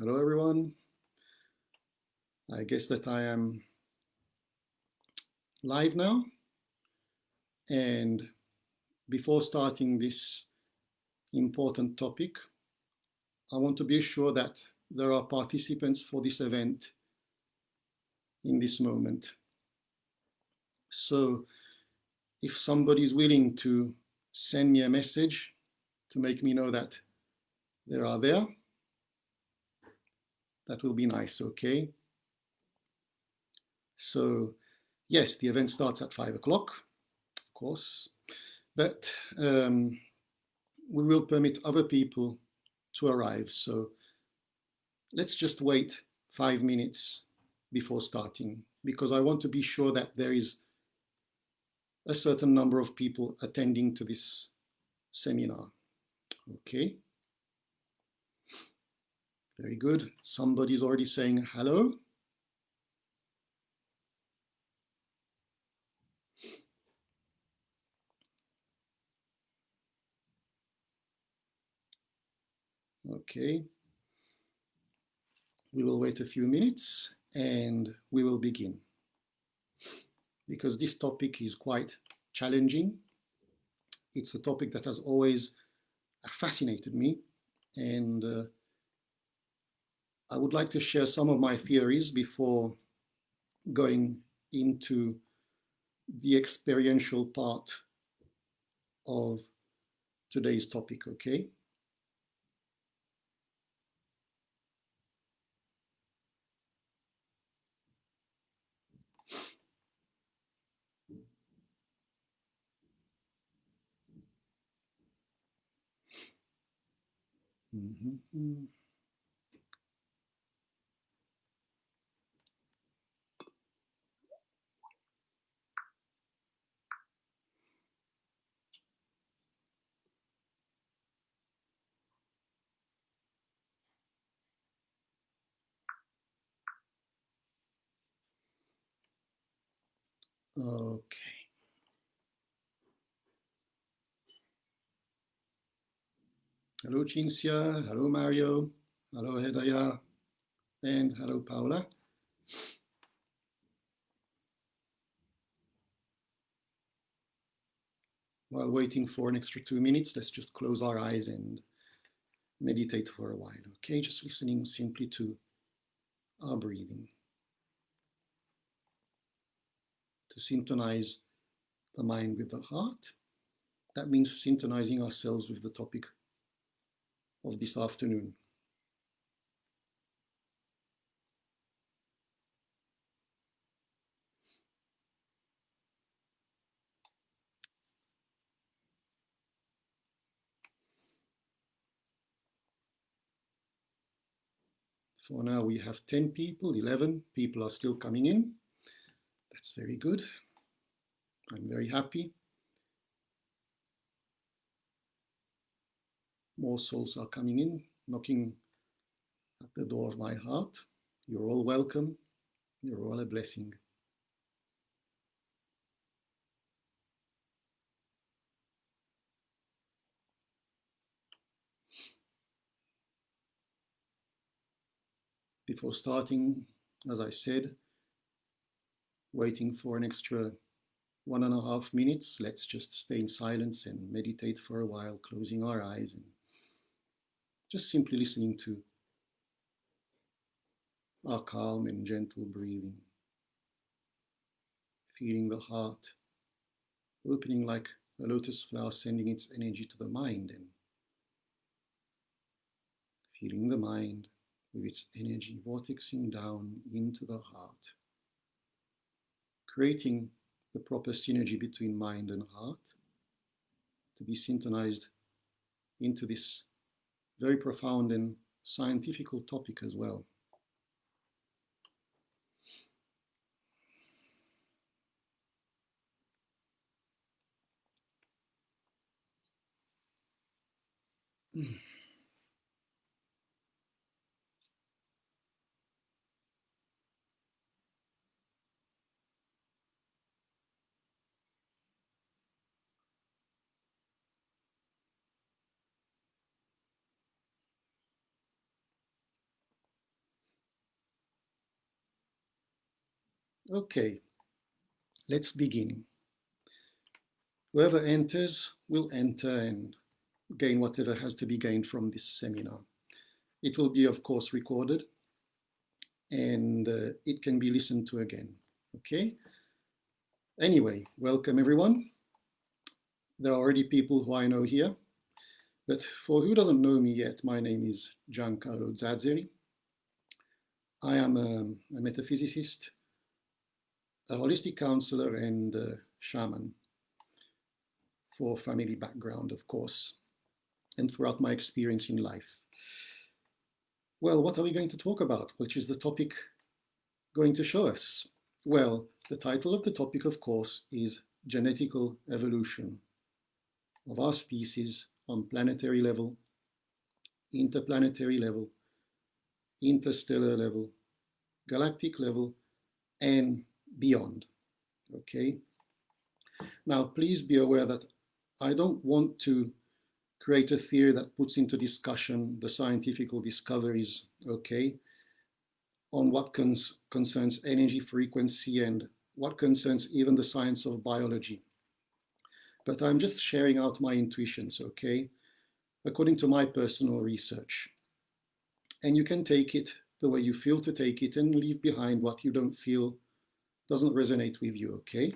Hello, everyone. I guess that I am live now. And before starting this important topic, I want to be sure that there are participants for this event in this moment. So if somebody is willing to send me a message to make me know that they are there, that will be nice, okay? So yes, the event starts at 5 o'clock, of course, but we will permit other people to arrive. So let's just wait 5 minutes before starting, because I want to be sure that there is a certain number of people attending to this seminar. Okay. Very good. Somebody's already saying hello. Okay. We will wait a few minutes and we will begin, because this topic is quite challenging. It's a topic that has always fascinated me, and I would like to share some of my theories before going into the experiential part of today's topic, okay? Mm-hmm. Okay. Hello, Cinzia. Hello, Mario. Hello, Hedaya. And hello, Paula. While waiting for an extra 2 minutes, let's just close our eyes and meditate for a while, okay? Just listening simply to our breathing, to synchronize the mind with the heart. That means synchronizing ourselves with the topic of this afternoon. For now, we have 10 people, 11 people are still coming in. That's very good. I'm very happy. More souls are coming in, knocking at the door of my heart. You're all welcome. You're all a blessing. Before starting, as I said, waiting for an extra 1.5 minutes, let's just stay in silence and meditate for a while, closing our eyes and just simply listening to our calm and gentle breathing, feeling the heart opening like a lotus flower, sending its energy to the mind, and feeling the mind with its energy vortexing down into the heart, creating the proper synergy between mind and heart to be synchronized into this very profound and scientific topic as well. Okay, let's begin. Whoever enters will enter and gain whatever has to be gained from this seminar. It will be, of course, recorded and it can be listened to again. Okay? Anyway, welcome everyone. There are already people who I know here, but for who doesn't know me yet, my name is Gian Carlo Zazzeri. I am a metaphysicist, a holistic counselor, and a shaman for family background, of course, and throughout my experience in life. Well, what are we going to talk about? Which is the topic going to show us? Well, the title of the topic, of course, is Genetical Evolution of our species on planetary level, interplanetary level, interstellar level, galactic level, and beyond. Okay? Now, please be aware that I don't want to create a theory that puts into discussion the scientific discoveries, okay, on what concerns energy frequency and what concerns even the science of biology. But I'm just sharing out my intuitions, okay, according to my personal research. And you can take it the way you feel to take it and leave behind what you don't feel doesn't resonate with you, okay?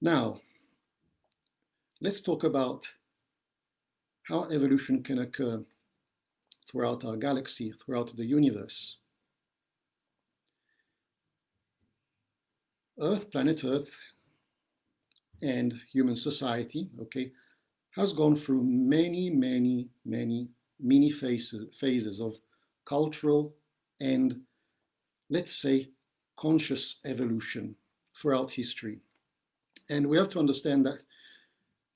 Now, let's talk about how evolution can occur throughout our galaxy, throughout the universe. Earth, planet Earth, and human society, okay, has gone through many phases of cultural and, let's say, conscious evolution throughout history. And we have to understand that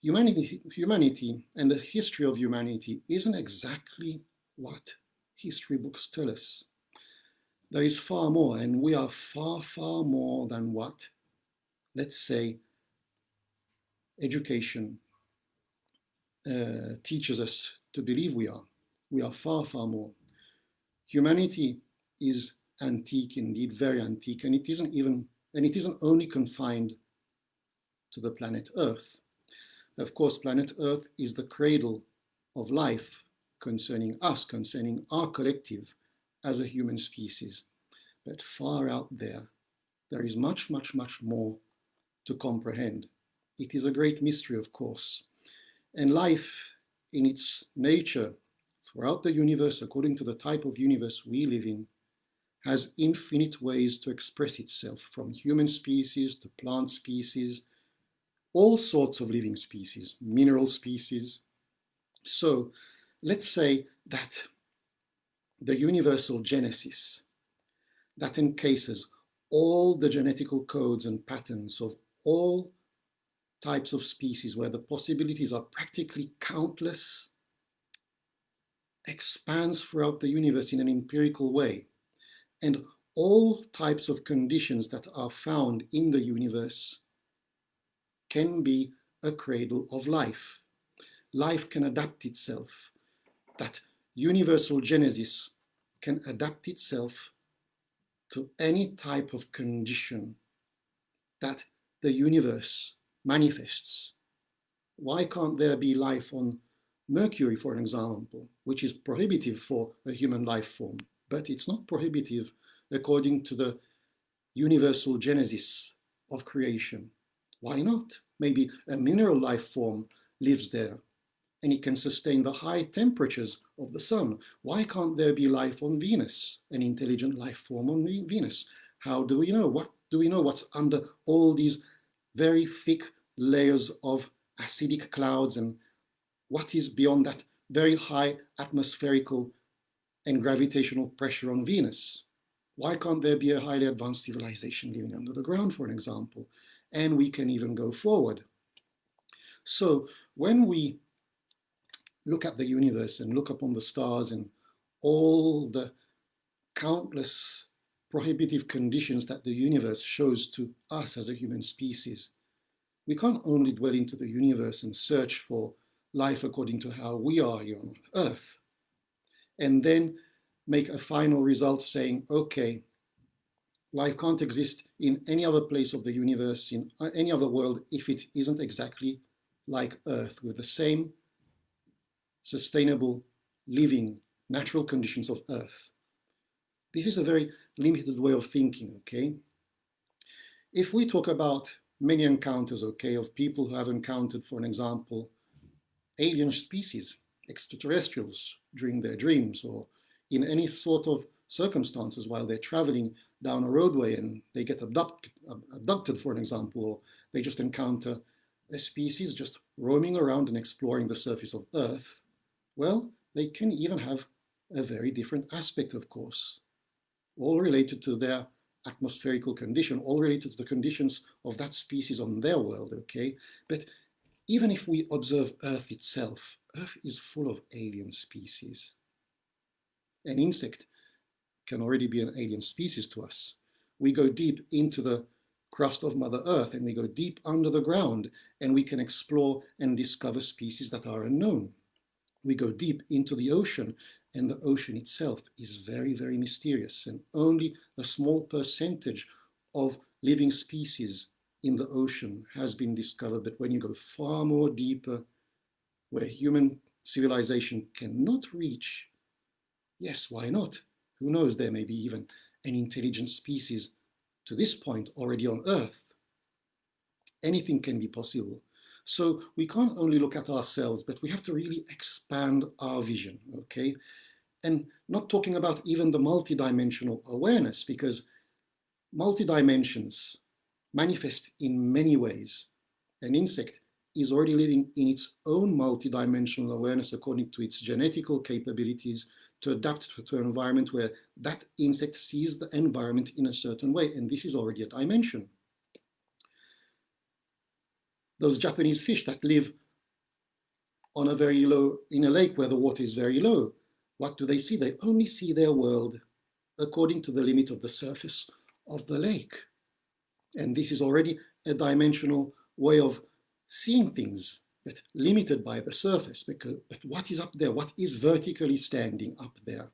humanity and the history of humanity isn't exactly what history books tell us. There is far more, and we are far more than what, let's say, education teaches us to believe we are. We are far more. Humanity is antique, indeed, very antique, and it isn't only confined to the planet Earth. Of course, planet Earth is the cradle of life concerning us, concerning our collective as a human species. But far out there, there is much more to comprehend. It is a great mystery, of course. And life in its nature throughout the universe, according to the type of universe we live in, has infinite ways to express itself, from human species to plant species, all sorts of living species, mineral species. So let's say that the universal genesis that encases all the genetical codes and patterns of all types of species, where the possibilities are practically countless, expands throughout the universe in an empirical way. And all types of conditions that are found in the universe can be a cradle of life. Life can adapt itself. That universal genesis can adapt itself to any type of condition that the universe manifests. Why can't there be life on Mercury, for example, which is prohibitive for a human life form, but it's not prohibitive according to the universal genesis of creation? Why not? Maybe a mineral life form lives there and it can sustain the high temperatures of the sun. Why can't there be life on Venus, an intelligent life form on Venus? How do we know? What do we know what's under all these very thick layers of acidic clouds, and what is beyond that very high atmospherical and gravitational pressure on Venus? Why can't there be a highly advanced civilization living under the ground, for an example? And we can even go forward. So when we look at the universe and look upon the stars and all the countless prohibitive conditions that the universe shows to us as a human species, we can't only dwell into the universe and search for life according to how we are here on Earth, and then make a final result saying, okay, life can't exist in any other place of the universe, in any other world, if it isn't exactly like Earth, with the same sustainable, living, natural conditions of Earth. This is a very limited way of thinking, okay? If we talk about many encounters, okay, of people who have encountered, for an example, alien species, extraterrestrials during their dreams, or in any sort of circumstances while they're traveling down a roadway and they get abducted, for an example, or they just encounter a species just roaming around and exploring the surface of Earth, well, they can even have a very different aspect, of course, all related to their atmospherical condition, all related to the conditions of that species on their world, okay? But even if we observe Earth itself, Earth is full of alien species. An insect can already be an alien species to us. We go deep into the crust of Mother Earth and we go deep under the ground and we can explore and discover species that are unknown. We go deep into the ocean and the ocean itself is very, very mysterious, and only a small percentage of living species in the ocean has been discovered. But when you go far more deeper, where human civilization cannot reach, yes, why not? Who knows, there may be even an intelligent species to this point already on Earth. Anything can be possible. So we can't only look at ourselves, but we have to really expand our vision, okay? And not talking about even the multidimensional awareness, because multidimensions manifest in many ways. An insect is already living in its own multidimensional awareness according to its genetical capabilities to adapt to an environment where that insect sees the environment in a certain way, and this is already a dimension. Those Japanese fish that live on in a lake where the water is very low, what do they see? They only see their world according to the limit of the surface of the lake. And this is already a dimensional way of seeing things, but limited by the surface. But what is up there? What is vertically standing up there?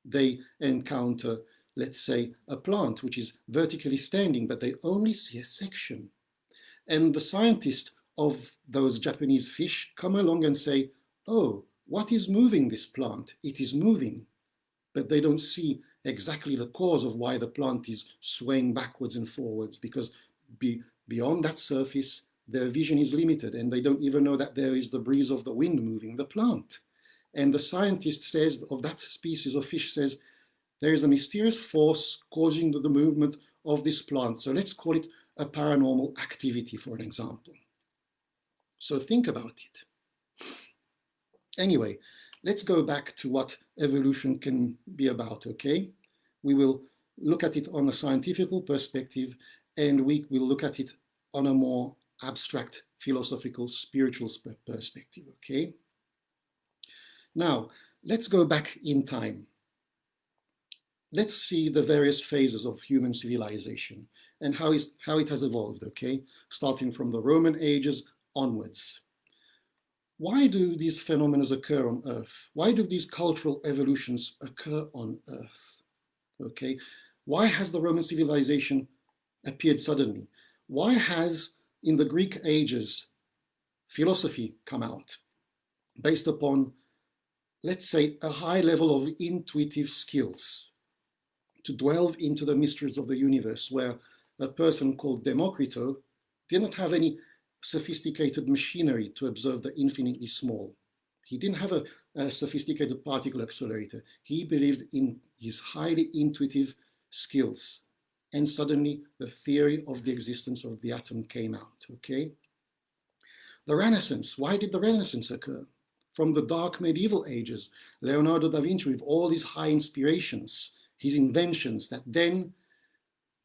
They encounter, let's say, a plant which is vertically standing, but they only see a section. And the scientists of those Japanese fish come along and say, oh, what is moving this plant? It is moving. But they don't see exactly the cause of why the plant is swaying backwards and forwards, because beyond that surface, their vision is limited and they don't even know that there is the breeze of the wind moving the plant. And the scientist says, of that species of fish, says, there is a mysterious force causing the movement of this plant. So let's call it a paranormal activity, for an example. So think about it. Anyway, let's go back to what evolution can be about, okay? We will look at it on a scientific perspective, and we will look at it on a more abstract, philosophical, spiritual perspective, okay? Now, let's go back in time. Let's see the various phases of human civilization and how it has evolved, okay? Starting from the Roman ages onwards. Why do these phenomena occur on Earth? Why do these cultural evolutions occur on Earth? Okay, why has the Roman civilization appeared suddenly? Why has, in the Greek ages, philosophy come out based upon, let's say, a high level of intuitive skills to delve into the mysteries of the universe, where a person called Democrito did not have any sophisticated machinery to observe the infinitely small. He didn't have a sophisticated particle accelerator. He believed in his highly intuitive skills. And suddenly the theory of the existence of the atom came out, okay? The Renaissance, why did the Renaissance occur? From the dark medieval ages, Leonardo da Vinci, with all his high inspirations, his inventions that then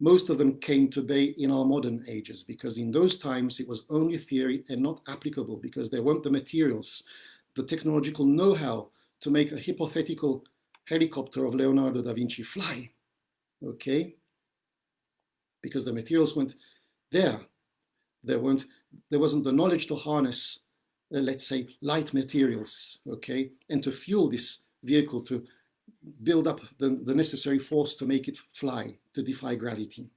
most of them came to be in our modern ages, because in those times it was only theory and not applicable, because there weren't the materials, the technological know-how to make a hypothetical helicopter of Leonardo da Vinci fly, okay? Because the materials weren't there. There wasn't the knowledge to harness, let's say, light materials, okay? And to fuel this vehicle to build up the necessary force to make it fly, to defy gravity.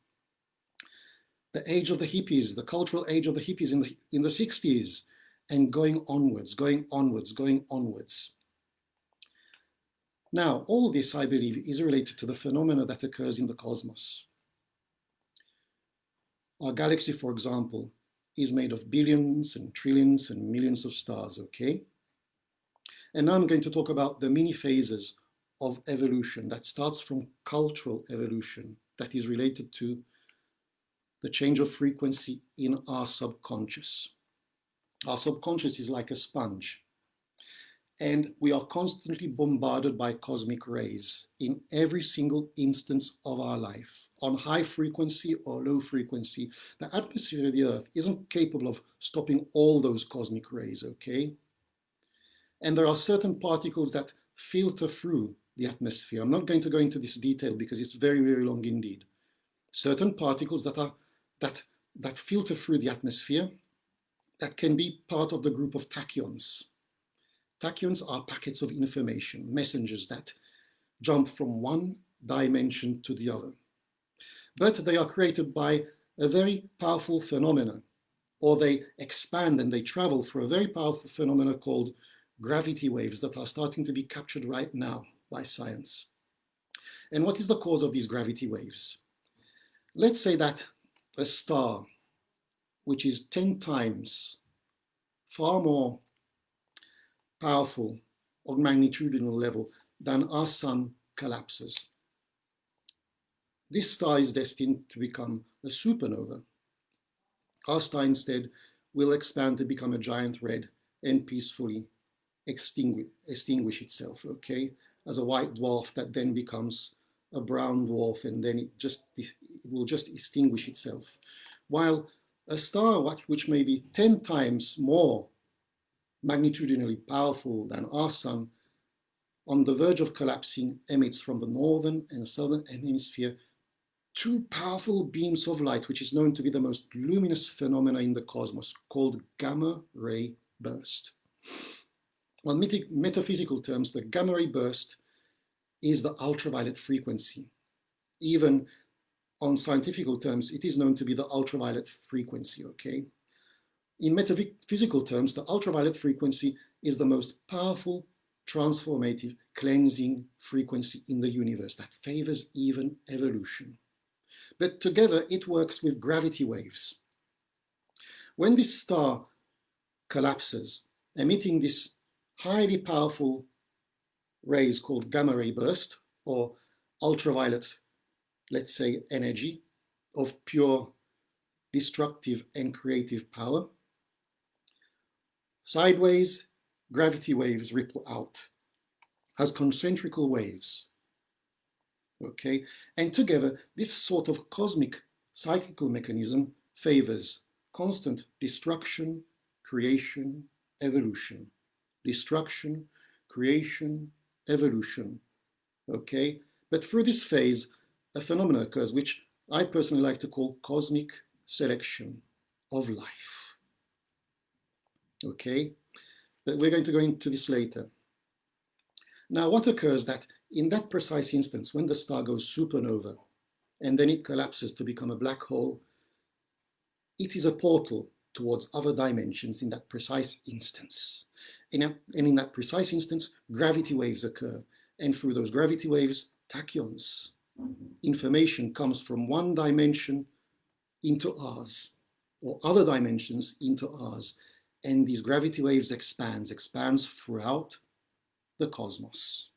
The age of the hippies, the cultural age of the hippies in the 60s, and going onwards, going onwards, going onwards. Now, all this, I believe, is related to the phenomena that occurs in the cosmos. Our galaxy, for example, is made of billions and trillions and millions of stars, okay? And now I'm going to talk about the many phases of evolution that starts from cultural evolution that is related to the change of frequency in our subconscious. Our subconscious is like a sponge, and we are constantly bombarded by cosmic rays in every single instance of our life, on high frequency or low frequency. The atmosphere of the Earth isn't capable of stopping all those cosmic rays, okay? And there are certain particles that filter through the atmosphere. I'm not going to go into this detail because it's very, very long indeed. Certain particles that filter through the atmosphere that can be part of the group of tachyons. Tachyons are packets of information, messengers that jump from one dimension to the other. But they are created by a very powerful phenomena, or they expand and they travel through a very powerful phenomena called gravity waves that are starting to be captured right now by science. And what is the cause of these gravity waves? Let's say that a star, which is 10 times far more powerful on magnitudinal level than our sun, collapses. This star is destined to become a supernova. Our star instead will expand to become a giant red and peacefully extinguish itself, okay, as a white dwarf that then becomes a brown dwarf, and then it will just extinguish itself. While a star which may be 10 times more magnitudinally powerful than our sun, on the verge of collapsing, emits from the northern and southern hemisphere two powerful beams of light, which is known to be the most luminous phenomena in the cosmos, called gamma ray burst. On metaphysical terms, the gamma ray burst is the ultraviolet frequency. Even on scientific terms, it is known to be the ultraviolet frequency, okay? In metaphysical terms, the ultraviolet frequency is the most powerful, transformative, cleansing frequency in the universe that favors even evolution. But together, it works with gravity waves. When this star collapses, emitting this highly powerful rays called gamma ray burst, or ultraviolet, let's say, energy of pure destructive and creative power, sideways gravity waves ripple out as concentrical waves, okay? And together, this sort of cosmic cyclical mechanism favors constant destruction, creation, evolution. Destruction, creation, evolution, okay? But through this phase, a phenomenon occurs which I personally like to call cosmic selection of life, okay? But we're going to go into this later. Now, what occurs that in that precise instance, when the star goes supernova and then it collapses to become a black hole, it is a portal towards other dimensions in that precise instance. And in that precise instance, gravity waves occur. And through those gravity waves, tachyons, information comes from one dimension into ours, or other dimensions into ours. And these gravity waves expands throughout the cosmos.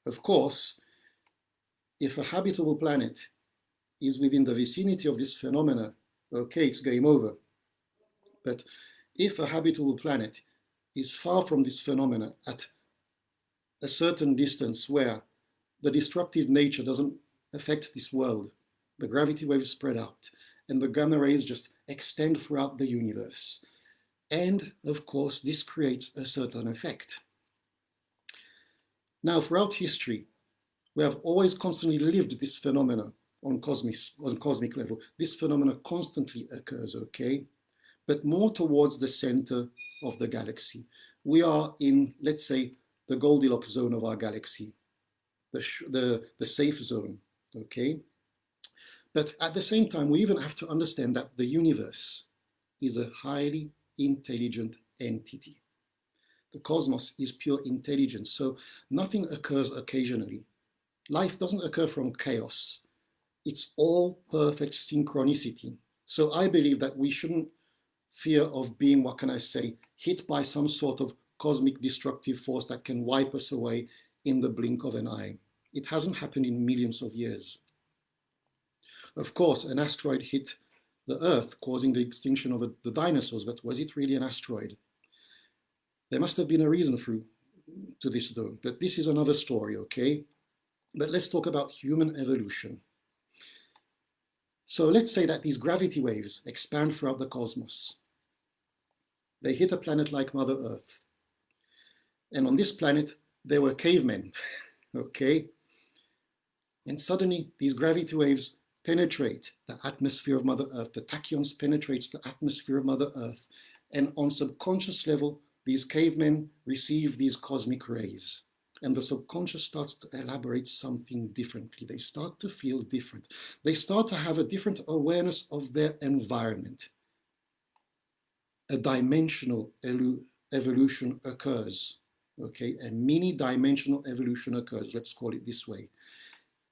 Of course, if a habitable planet is within the vicinity of this phenomena, okay, it's game over. But if a habitable planet is far from this phenomena at a certain distance where the destructive nature doesn't affect this world, the gravity waves spread out and the gamma rays just extend throughout the universe. And of course, this creates a certain effect. Now, throughout history, we have always constantly lived this phenomena on cosmic level. This phenomena constantly occurs, okay? But more towards the center of the galaxy. We are in, let's say, the Goldilocks zone of our galaxy. the safe zone, okay? But at the same time, we even have to understand that the universe is a highly intelligent entity. The cosmos is pure intelligence, so nothing occurs occasionally. Life doesn't occur from chaos. It's all perfect synchronicity. So I believe that we shouldn't fear of being, what can I say, hit by some sort of cosmic destructive force that can wipe us away in the blink of an eye. It hasn't happened in millions of years. Of course, an asteroid hit the Earth, causing the extinction of the dinosaurs, but was it really an asteroid? There must have been a reason to this though, but this is another story, okay? But let's talk about human evolution. So let's say that these gravity waves expand throughout the cosmos. They hit a planet like Mother Earth. And on this planet, there were cavemen, okay? And suddenly, these gravity waves penetrate the atmosphere of Mother Earth. The tachyons penetrates the atmosphere of Mother Earth. And on subconscious level, these cavemen receive these cosmic rays. And the subconscious starts to elaborate something differently. They start to feel different. They start to have a different awareness of their environment. A dimensional evolution occurs, okay? A mini-dimensional evolution occurs, let's call it this way.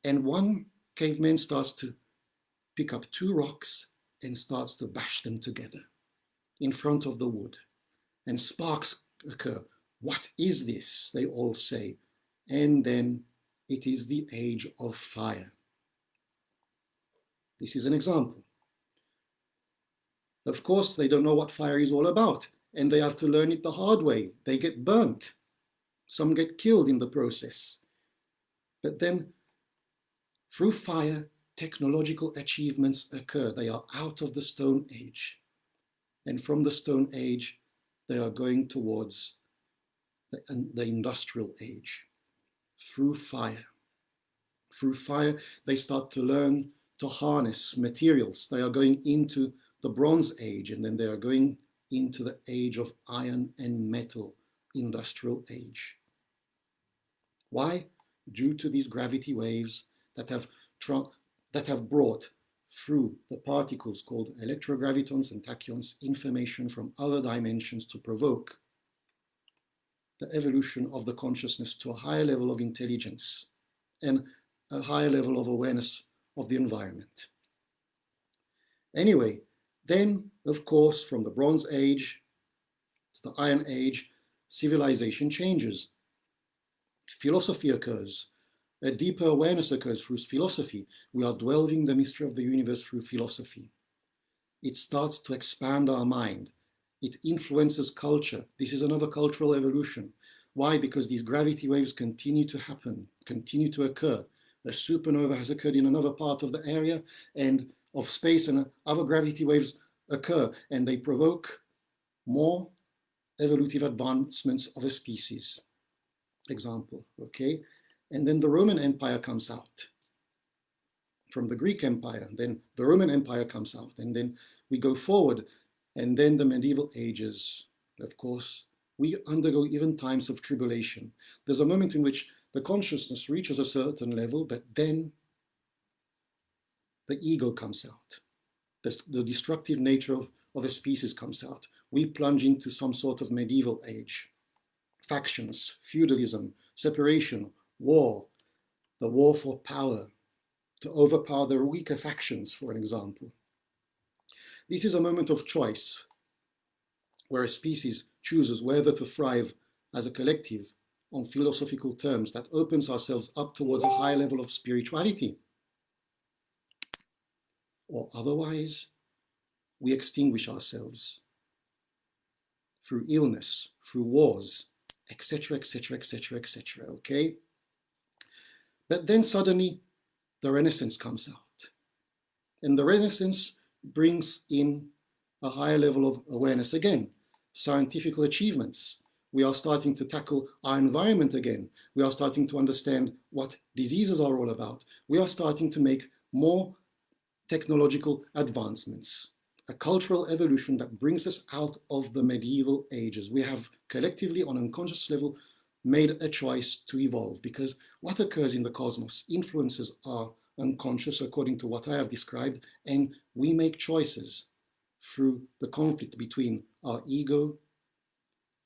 And one caveman starts to pick up two rocks and starts to bash them together in front of the wood. And sparks occur. What is this? They all say. And then it is the age of fire. This is an example. Of course, they don't know what fire is all about, and they have to learn it the hard way. They get burnt. Some get killed in the process. But then, through fire, technological achievements occur. They are out of the Stone Age. And from the Stone Age, they are going towards the Industrial Age. Through fire. Through fire, they start to learn to harness materials. They are going into the Bronze Age, and then they are going into the age of iron and metal, Industrial Age. Why? Due to these gravity waves that have brought through the particles called electrogravitons and tachyons information from other dimensions to provoke the evolution of the consciousness to a higher level of intelligence and a higher level of awareness of the environment. Anyway, then, of course, from the Bronze Age to the Iron Age, civilization changes. Philosophy occurs. A deeper awareness occurs through philosophy. We are delving the mystery of the universe through philosophy. It starts to expand our mind. It influences culture. This is another cultural evolution. Why? Because these gravity waves continue to happen, continue to occur. A supernova has occurred in another part of the area and of space, and other gravity waves occur, and they provoke more evolutive advancements of a species. Example, okay? And then the Roman Empire comes out from the Greek Empire. Then the Roman Empire comes out, and then we go forward, and then the medieval ages. Of course, we undergo even times of tribulation. There's a moment in which the consciousness reaches a certain level, but then the ego comes out. The destructive nature of a species comes out. We plunge into some sort of medieval age. Factions, feudalism, separation, war, the war for power, to overpower the weaker factions, for an example. This is a moment of choice, where a species chooses whether to thrive as a collective on philosophical terms that opens ourselves up towards a higher level of spirituality. Or otherwise, we extinguish ourselves through illness, through wars, etc., etc., etc., etc., okay? But then suddenly, the Renaissance comes out. And the Renaissance brings in a higher level of awareness again. Scientific achievements. We are starting to tackle our environment again. We are starting to understand what diseases are all about. We are starting to make more technological advancements. A cultural evolution that brings us out of the medieval ages. We have collectively, on an unconscious level, made a choice to evolve, because what occurs in the cosmos influences our unconscious according to what I have described, and we make choices through the conflict between our ego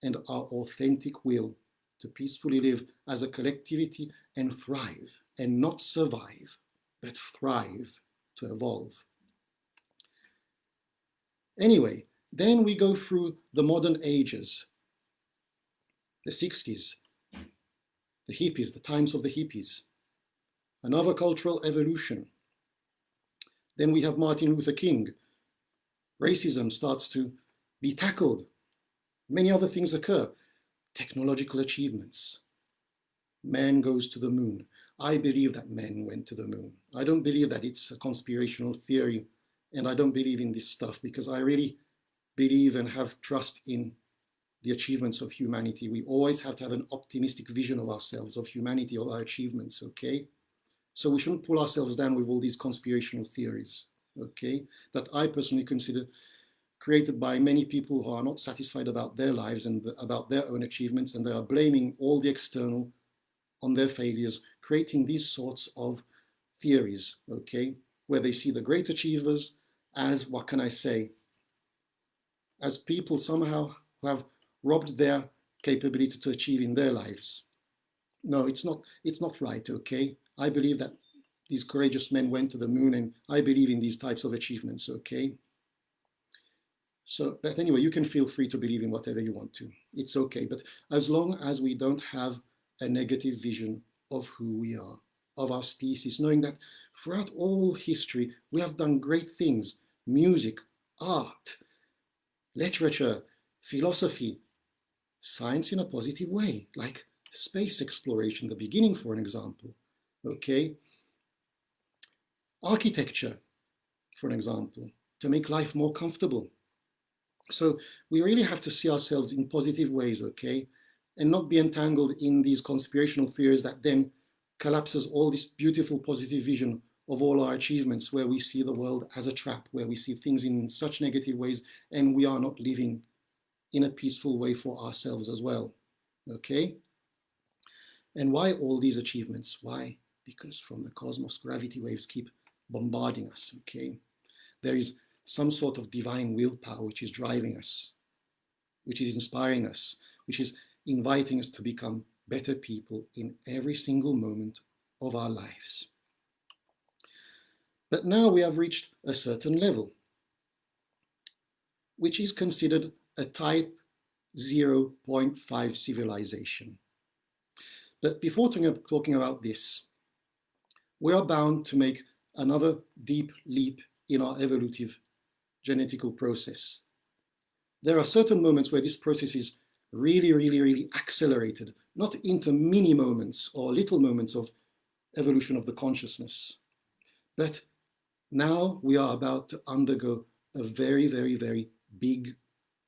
and our authentic will to peacefully live as a collectivity and thrive, and not survive, but thrive, to evolve. Anyway, then we go through the modern ages, the 60s, the hippies, the times of the hippies, another cultural evolution. Then we have Martin Luther King. Racism starts to be tackled. Many other things occur. Technological achievements. Man goes to the moon. I believe that men went to the moon. I don't believe that it's a conspirational theory, and I don't believe in this stuff, because I really believe and have trust in the achievements of humanity. We always have to have an optimistic vision of ourselves, of humanity, of our achievements, okay? So we shouldn't pull ourselves down with all these conspirational theories, okay, that I personally consider created by many people who are not satisfied about their lives and about their own achievements, and they are blaming all the external on their failures, creating these sorts of theories, okay, where they see the great achievers as, what can I say, as people somehow who have robbed their capability to achieve in their lives. No, it's not right, okay? I believe that these courageous men went to the moon, and I believe in these types of achievements, okay? So, but anyway, you can feel free to believe in whatever you want to. It's okay, but as long as we don't have a negative vision of who we are, of our species, knowing that throughout all history, we have done great things: music, art, literature, philosophy, science in a positive way, like space exploration, the beginning, for an example, okay? Architecture, for an example, to make life more comfortable. So we really have to see ourselves in positive ways, okay? And not be entangled in these conspirational theories that then collapses all this beautiful positive vision of all our achievements, where we see the world as a trap, where we see things in such negative ways, and we are not living in a peaceful way for ourselves as well, okay? And why all these achievements? Why? Because from the cosmos, gravity waves keep bombarding us, okay? There is some sort of divine willpower which is driving us, which is inspiring us, which is inviting us to become better people in every single moment of our lives. But now we have reached a certain level, which is considered a type 0.5 civilization. But before talking about this, we are bound to make another deep leap in our evolutive genetical process. There are certain moments where this process is really accelerated, not into mini moments or little moments of evolution of the consciousness. But now we are about to undergo a very big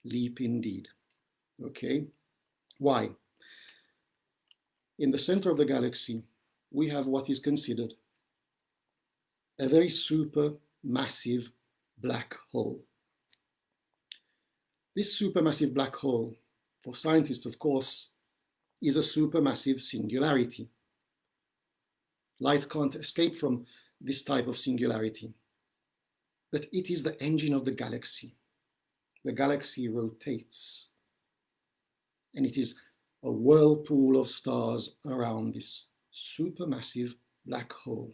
leap indeed. Okay? Why? In the center of the galaxy, we have what is considered a very supermassive black hole. This supermassive black hole, for scientists, of course, is a supermassive singularity. Light can't escape from this type of singularity, but it is the engine of the galaxy. The galaxy rotates, and it is a whirlpool of stars around this supermassive black hole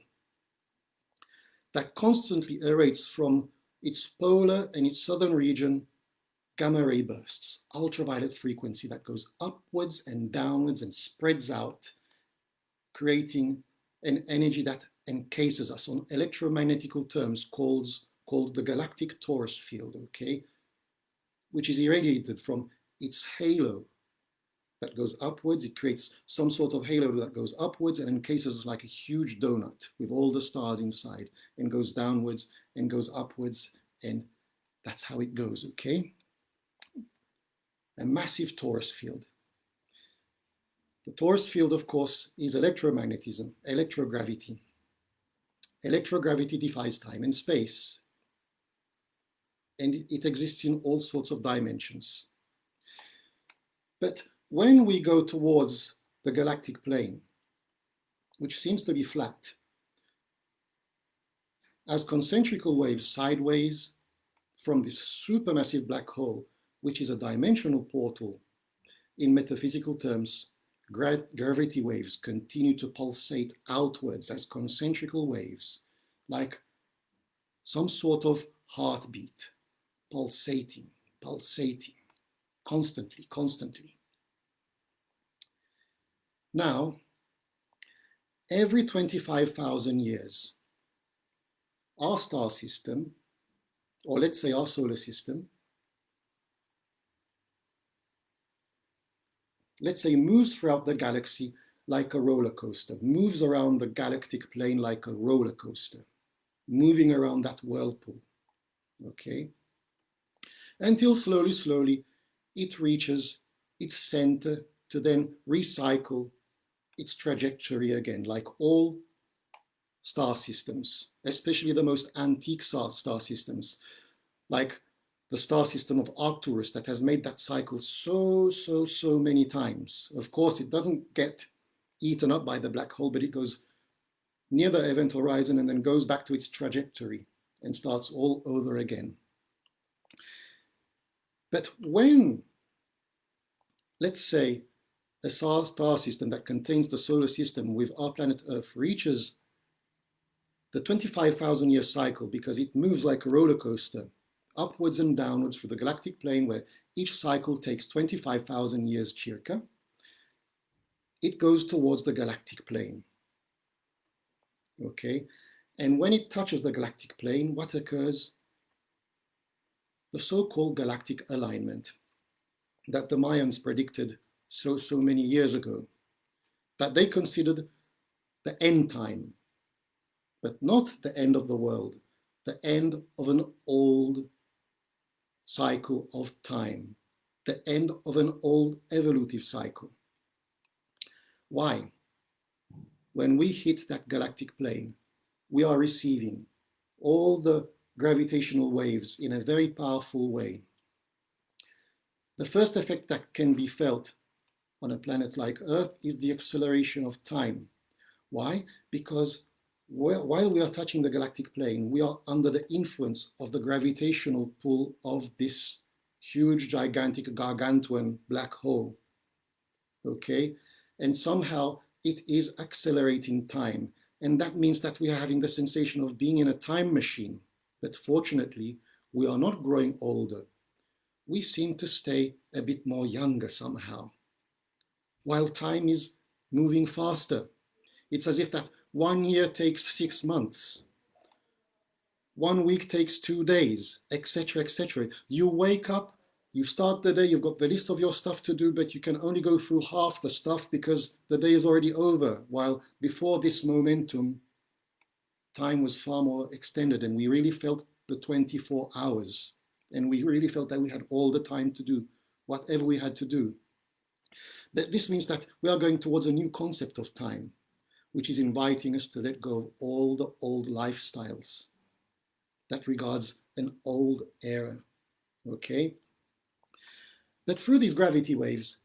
that constantly irradiates from its polar and its southern region gamma ray bursts, ultraviolet frequency that goes upwards and downwards and spreads out, creating an energy that encases us on electromagnetical terms called the galactic torus field, okay, which is irradiated from its halo that goes upwards. It creates some sort of halo that goes upwards and encases us like a huge donut with all the stars inside, and goes downwards and goes upwards, and that's how it goes, okay? A massive torus field. The torus field, of course, is electromagnetism, electrogravity. Electrogravity defies time and space, and it exists in all sorts of dimensions. But when we go towards the galactic plane, which seems to be flat, as concentrical waves sideways from this supermassive black hole, which is a dimensional portal. In metaphysical terms, gravity waves continue to pulsate outwards as concentrical waves, like some sort of heartbeat, pulsating, constantly. Now, every 25,000 years, our star system, or let's say our solar system, let's say moves throughout the galaxy like a roller coaster, moves around the galactic plane like a roller coaster, moving around that whirlpool, okay? Until slowly, it reaches its center to then recycle its trajectory again, like all star systems, especially the most antique star systems, like the star system of Arcturus that has made that cycle so many times. Of course, it doesn't get eaten up by the black hole, but it goes near the event horizon and then goes back to its trajectory and starts all over again. But when, let's say, a star system that contains the solar system with our planet Earth reaches the 25,000 year cycle, because it moves like a roller coaster, upwards and downwards through the galactic plane, where each cycle takes 25,000 years circa, it goes towards the galactic plane. Okay, and when it touches the galactic plane, what occurs? The so-called galactic alignment that the Mayans predicted so many years ago, that they considered the end time, but not the end of the world, the end of an old cycle of time, the end of an old evolutive cycle. Why? When we hit that galactic plane, we are receiving all the gravitational waves in a very powerful way. The first effect that can be felt on a planet like Earth is the acceleration of time. Why? Because while we are touching the galactic plane, we are under the influence of the gravitational pull of this huge, gigantic, gargantuan black hole. Okay? And somehow it is accelerating time. And that means that we are having the sensation of being in a time machine. But fortunately, we are not growing older. We seem to stay a bit more younger somehow, while time is moving faster. It's as if that 1 year takes 6 months. 1 week takes 2 days, etc., etc. You wake up, you start the day, you've got the list of your stuff to do, but you can only go through half the stuff because the day is already over. While before this momentum, time was far more extended, and we really felt the 24 hours. And we really felt that we had all the time to do whatever we had to do. But this means that we are going towards a new concept of time, which is inviting us to let go of all the old lifestyles that regards an old era, okay? But through these gravity waves,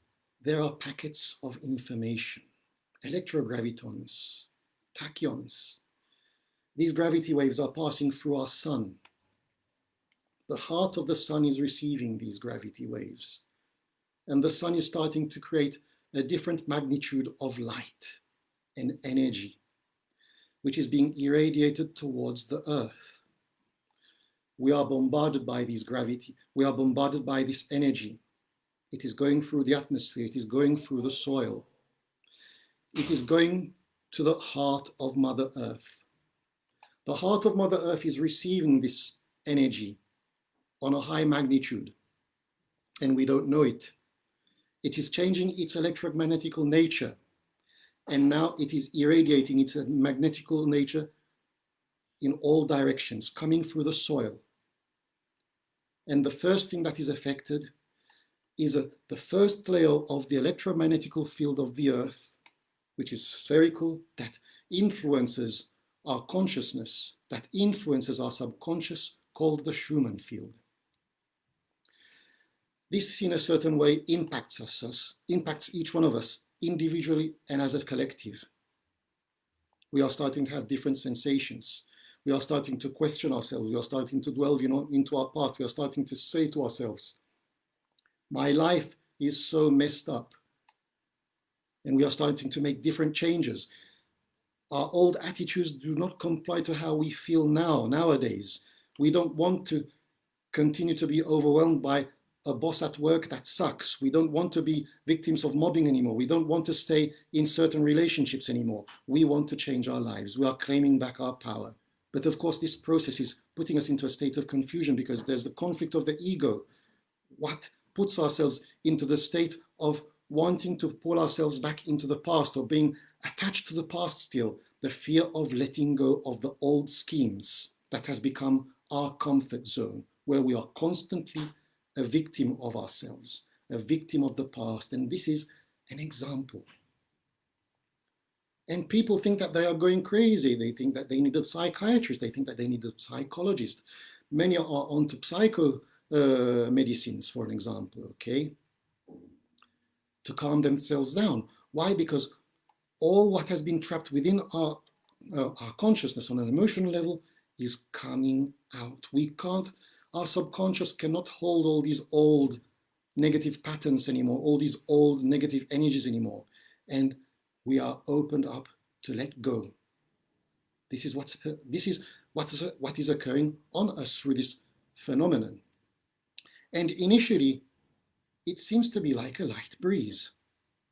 there are packets of information, electrogravitons, tachyons. These gravity waves are passing through our sun. The heart of the sun is receiving these gravity waves, and the sun is starting to create a different magnitude of light and energy, which is being irradiated towards the earth. We are bombarded by this gravity. We are bombarded by this energy. It is going through the atmosphere. It is going through the soil. It is going to the heart of Mother Earth. The heart of Mother Earth is receiving this energy on a high magnitude, and we don't know it. It is changing its electromagnetical nature, and now it is irradiating its magnetical nature in all directions, coming through the soil. And the first thing that is affected is the first layer of the electromagnetical field of the Earth, which is spherical, that influences our consciousness, that influences our subconscious, called the Schumann field. This, in a certain way, impacts us, impacts each one of us individually and as a collective. We are starting to have different sensations. We are starting to question ourselves. We are starting to dwell, into our past. We are starting to say to ourselves, my life is so messed up. And we are starting to make different changes. Our old attitudes do not comply to how we feel nowadays. We don't want to continue to be overwhelmed by a boss at work that sucks. We don't want to be victims of mobbing anymore. We don't want to stay in certain relationships anymore. We want to change our lives. We are claiming back our power. But of course, this process is putting us into a state of confusion because there's the conflict of the ego. What puts ourselves into the state of wanting to pull ourselves back into the past or being attached to the past still? The fear of letting go of the old schemes that has become our comfort zone, where we are constantly a victim of ourselves, a victim of the past. And this is an example. And people think that they are going crazy. They think that they need a psychiatrist. They think that they need a psychologist. Many are onto psycho medicines, for an example, okay, to calm themselves down. Why? Because all what has been trapped within our consciousness on an emotional level is coming out. We can't, our subconscious cannot hold all these old negative patterns anymore, all these old negative energies anymore. And we are opened up to let go. This is what is occurring on us through this phenomenon. And initially, it seems to be like a light breeze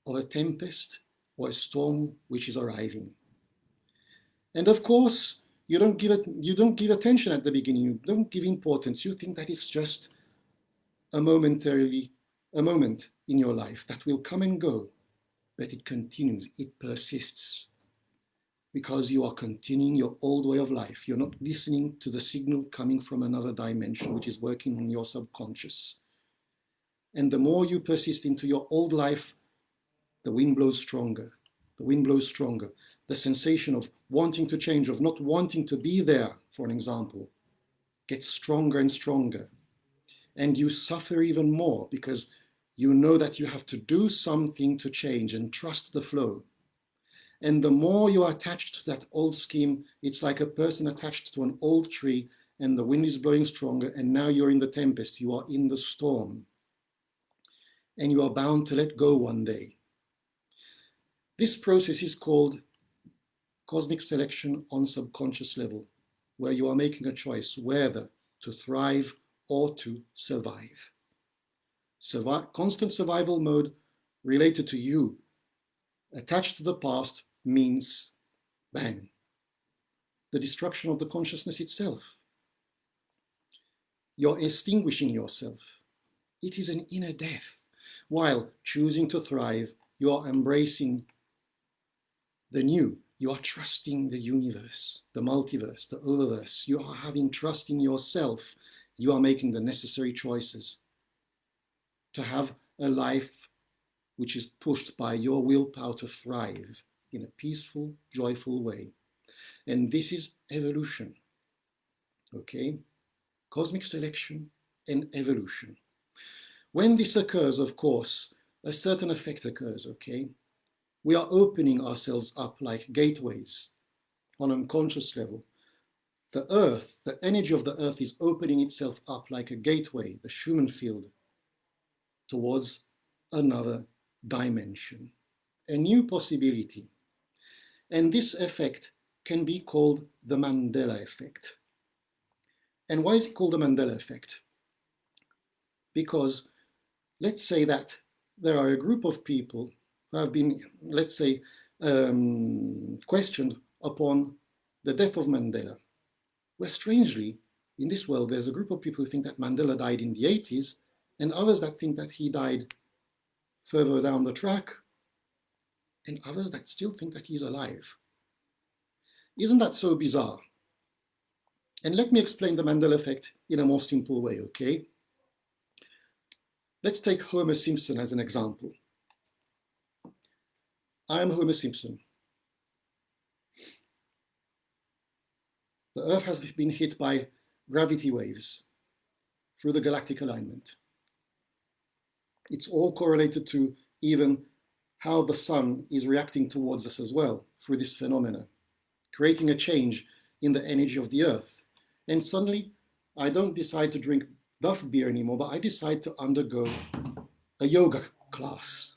or a tempest or a storm which is arriving. And of course, you don't give attention at the beginning. You don't give importance. You think that it's just a moment in your life that will come and go. But it continues, it persists, because you are continuing your old way of life. You're not listening to the signal coming from another dimension, which is working on your subconscious. And the more you persist into your old life, the wind blows stronger. The wind blows stronger. The sensation of wanting to change, of not wanting to be there, for an example, gets stronger and stronger. And you suffer even more because you know that you have to do something to change and trust the flow. And the more you are attached to that old scheme, it's like a person attached to an old tree and the wind is blowing stronger and now you're in the tempest, you are in the storm. And you are bound to let go one day. This process is called cosmic selection on subconscious level, where you are making a choice whether to thrive or to survive. Constant survival mode related to you, attached to the past, means bang, the destruction of the consciousness itself. You're extinguishing yourself. It is an inner death. While choosing to thrive, you are embracing the new. You are trusting the universe, the multiverse, the oververse. You are having trust in yourself. You are making the necessary choices to have a life which is pushed by your willpower to thrive in a peaceful, joyful way. And this is evolution, okay? Cosmic selection and evolution. When this occurs, of course, a certain effect occurs, okay? We are opening ourselves up like gateways on an unconscious level. The earth, the energy of the earth is opening itself up like a gateway, the Schumann field, towards another dimension, a new possibility. And this effect can be called the Mandela effect. And why is it called the Mandela effect? Because let's say that there are a group of people who have been, let's say, questioned upon the death of Mandela, where strangely, in this world, there's a group of people who think that Mandela died in the 80s, and others that think that he died further down the track, and others that still think that he's alive. Isn't that so bizarre? And let me explain the Mandela effect in a more simple way, okay? Let's take Homer Simpson as an example. I am Homer Simpson. The Earth has been hit by gravity waves through the galactic alignment. It's all correlated to even how the sun is reacting towards us as well through this phenomena, creating a change in the energy of the earth. And suddenly, I don't decide to drink Duff beer anymore, but I decide to undergo a yoga class.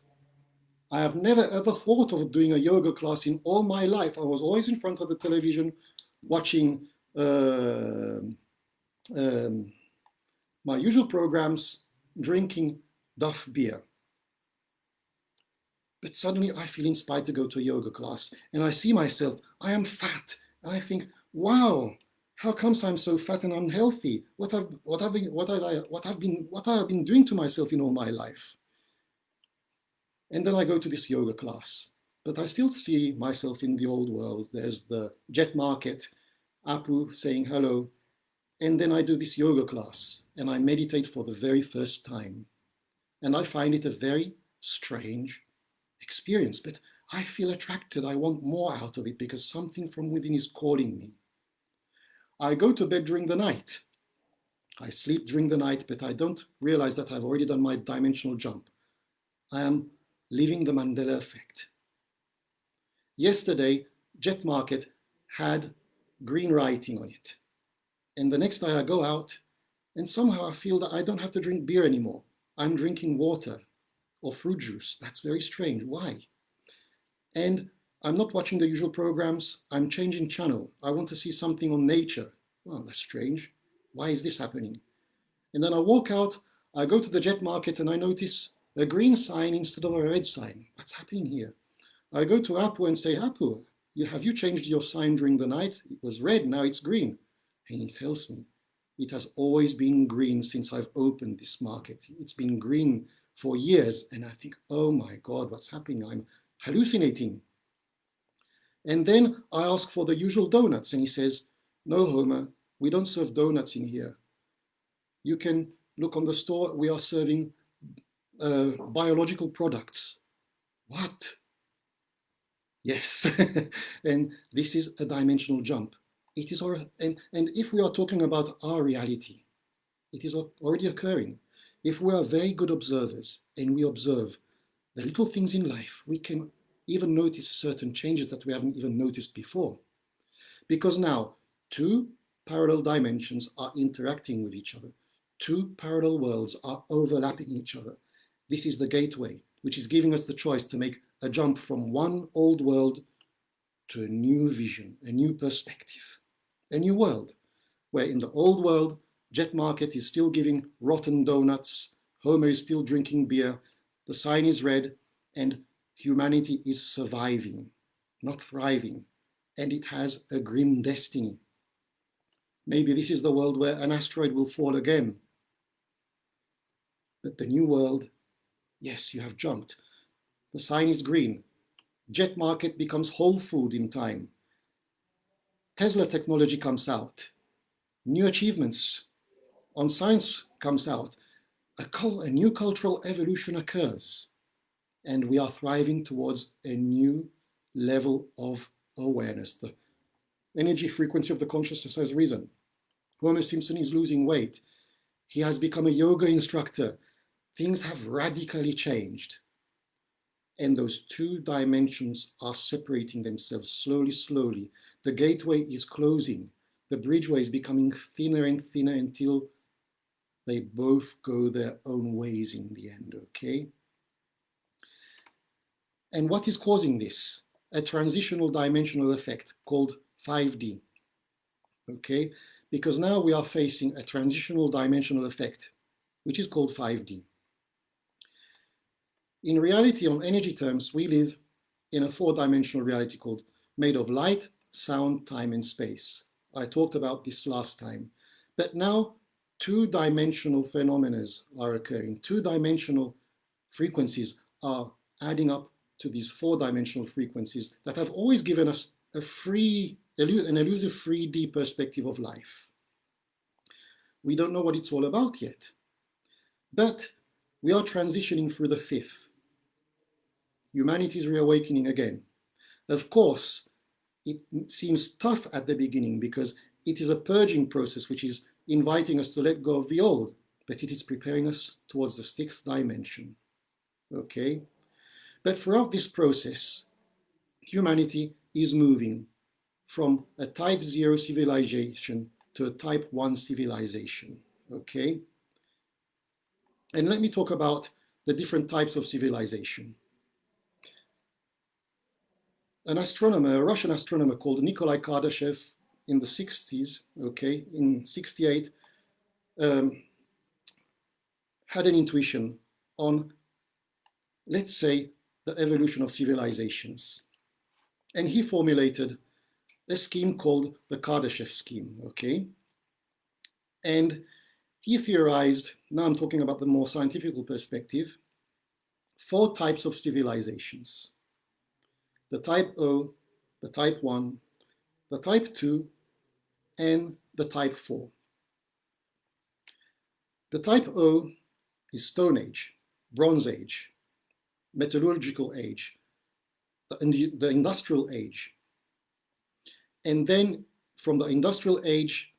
I have never ever thought of doing a yoga class in all my life. I was always in front of the television watching my usual programs, drinking Duff beer. But suddenly I feel inspired to go to a yoga class, and I see myself, I am fat, and I think, wow, how comes I'm so fat and unhealthy? What have I been doing to myself in all my life? And then I go to this yoga class, but I still see myself in the old world. There's the jet market, Apu saying hello, and then I do this yoga class, and I meditate for the very first time, and I find it a very strange experience, but I feel attracted. I want more out of it because something from within is calling me. I go to bed during the night. I sleep during the night, but I don't realize that I've already done my dimensional jump. I am living the Mandela effect. Yesterday, Jet Market had green writing on it. And the next day I go out and somehow I feel that I don't have to drink beer anymore. I'm drinking water or fruit juice. That's very strange. Why? And I'm not watching the usual programs. I'm changing channel. I want to see something on nature. Well, that's strange. Why is this happening? And then I walk out, I go to the Jet Market and I notice a green sign instead of a red sign. What's happening here? I go to Apu and say, Apu, have you changed your sign during the night? It was red, now it's green. And he tells me, it has always been green since I've opened this market. It's been green for years. And I think, oh my God, what's happening? I'm hallucinating. And then I ask for the usual donuts. And he says, no, Homer, we don't serve donuts in here. You can look on the store, we are serving biological products. What? Yes. And this is a dimensional jump. It is, and if we are talking about our reality, it is already occurring. If we are very good observers and we observe the little things in life, we can even notice certain changes that we haven't even noticed before. Because now, two parallel dimensions are interacting with each other. Two parallel worlds are overlapping each other. This is the gateway, which is giving us the choice to make a jump from one old world to a new vision, a new perspective, a new world, where in the old world, Jet Market is still giving rotten donuts, Homer is still drinking beer, the sign is red, and humanity is surviving, not thriving, and it has a grim destiny. Maybe this is the world where an asteroid will fall again. But the new world, yes, you have jumped. The sign is green. Jet Market becomes whole food in time. Tesla technology comes out. New achievements on science comes out. A new cultural evolution occurs. And we are thriving towards a new level of awareness. The energy frequency of the consciousness has risen. Homer Simpson is losing weight. He has become a yoga instructor. Things have radically changed. And those two dimensions are separating themselves slowly, slowly. The gateway is closing. The bridgeway is becoming thinner and thinner until they both go their own ways in the end, okay? And what is causing this? A transitional dimensional effect called 5D, okay? Because now we are facing a transitional dimensional effect, which is called 5D. In reality, on energy terms, we live in a four-dimensional reality made of light, sound, time, and space. I talked about this last time. But now, two-dimensional phenomena are occurring. Two-dimensional frequencies are adding up to these four-dimensional frequencies that have always given us an elusive 3D perspective of life. We don't know what it's all about yet. But we are transitioning through the fifth. Humanity is reawakening again. Of course, it seems tough at the beginning because it is a purging process which is inviting us to let go of the old, but it is preparing us towards the sixth dimension. Okay? But throughout this process, humanity is moving from a type 0 civilization to a type 1 civilization, okay? And let me talk about the different types of civilization. An astronomer, a Russian astronomer called Nikolai Kardashev in the 60s, okay, in 68, had an intuition on, let's say, the evolution of civilizations. And he formulated a scheme called the Kardashev scheme, okay? And he theorized, now I'm talking about the more scientific perspective, 4 types of civilizations. The type O, the type 1, the type 2, and the type 4. The type O is Stone Age, Bronze Age, Metallurgical Age, the Industrial Age. And then from the Industrial Age,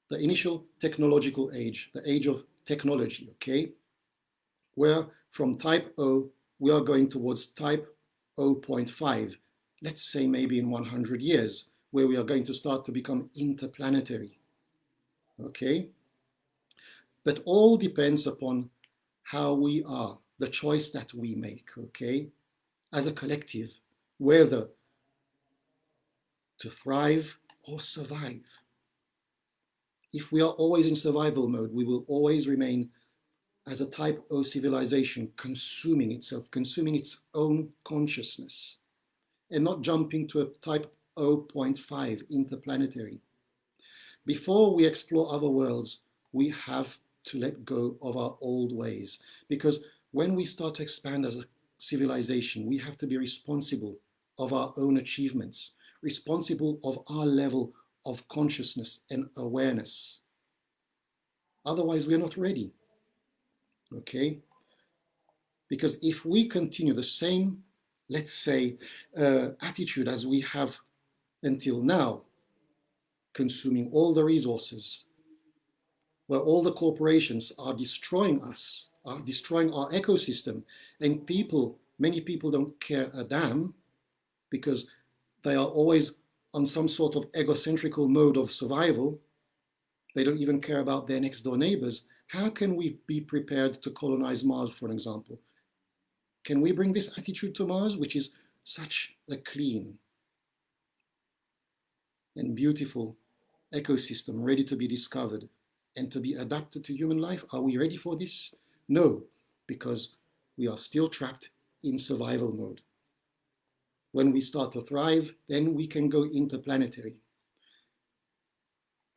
the initial technological age, the age of technology, okay? Where from type O, we are going towards type 0.5, let's say maybe in 100 years, where we are going to start to become interplanetary, okay? But all depends upon how we are, the choice that we make, okay? As a collective, whether to thrive or survive. If we are always in survival mode, we will always remain as a type O civilization, consuming itself, consuming its own consciousness, and not jumping to a type 0.5 interplanetary. Before we explore other worlds, we have to let go of our old ways, because when we start to expand as a civilization, we have to be responsible of our own achievements, responsible of our level of consciousness and awareness. Otherwise, we're not ready, okay? Because if we continue the same, let's say, attitude as we have until now, consuming all the resources, where all the corporations are destroying us, are destroying our ecosystem, and many people don't care a damn because they are always on some sort of egocentrical mode of survival. They don't even care about their next door neighbors. How can we be prepared to colonize Mars, for example? Can we bring this attitude to Mars, which is such a clean and beautiful ecosystem ready to be discovered and to be adapted to human life? Are we ready for this? No, because we are still trapped in survival mode. When we start to thrive, then we can go interplanetary.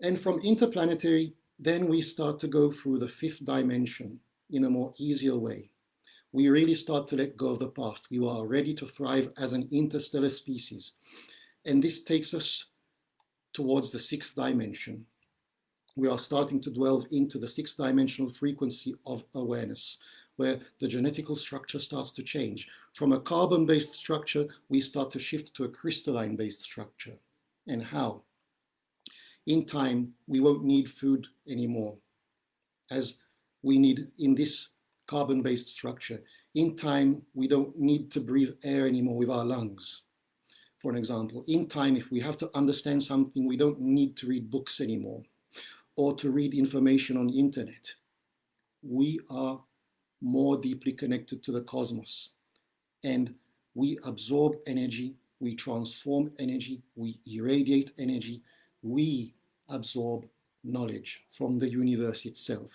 And from interplanetary, then we start to go through the 5th dimension in a more easier way. We really start to let go of the past. We are ready to thrive as an interstellar species. And this takes us towards the 6th dimension. We are starting to delve into the 6th dimensional frequency of awareness, where the genetical structure starts to change. From a carbon-based structure, we start to shift to a crystalline-based structure. And how? In time, we won't need food anymore, as we need in this carbon-based structure. In time, we don't need to breathe air anymore with our lungs. For an example, in time, if we have to understand something, we don't need to read books anymore or to read information on the internet. We are more deeply connected to the cosmos, and we absorb energy, we transform energy, we irradiate energy, we absorb knowledge from the universe itself.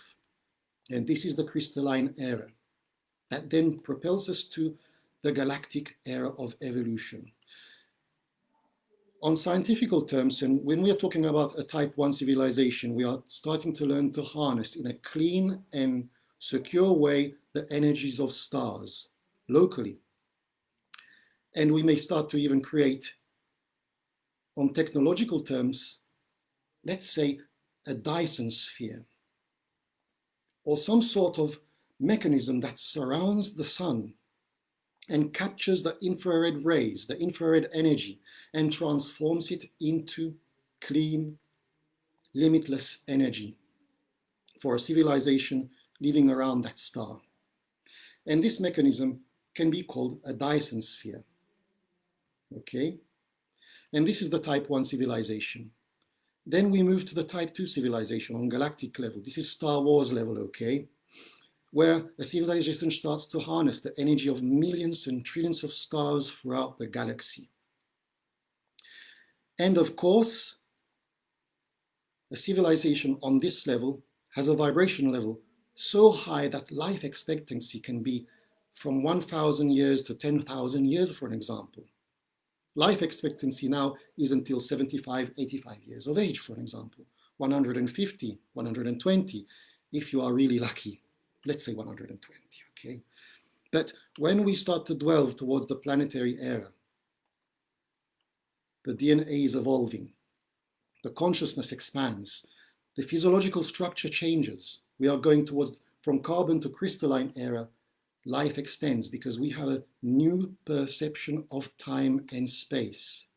And this is the crystalline era that then propels us to the galactic era of evolution. On scientific terms, and when we are talking about a type 1 civilization, we are starting to learn to harness in a clean and secure way the energies of stars locally. And we may start to even create, on technological terms, let's say a Dyson sphere, or some sort of mechanism that surrounds the sun and captures the infrared rays, the infrared energy, and transforms it into clean, limitless energy for a civilization living around that star. And this mechanism can be called a Dyson sphere. Okay? And this is the type 1 civilization. Then we move to the type 2 civilization on galactic level. This is Star Wars level, okay? Where a civilization starts to harness the energy of millions and trillions of stars throughout the galaxy. And of course, a civilization on this level has a vibration level so high that life expectancy can be from 1,000 years to 10,000 years, for an example. Life expectancy now is until 75, 85 years of age, for an example. 150, 120, if you are really lucky. Let's say 120, okay? But when we start to delve towards the planetary era, the DNA is evolving, the consciousness expands, the physiological structure changes. We are going towards, from carbon to crystalline era, life extends because we have a new perception of time and space.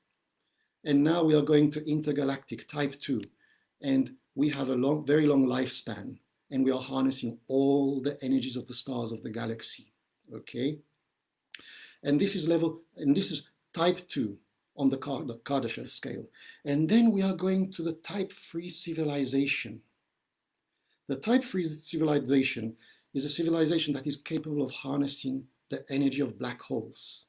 And now we are going to intergalactic type 2, and we have a very long lifespan, and we are harnessing all the energies of the stars of the galaxy, okay? And this is type 2 on the Kardashev scale. And then we are going to the type 3 civilization. The type 3 civilization is a civilization that is capable of harnessing the energy of black holes.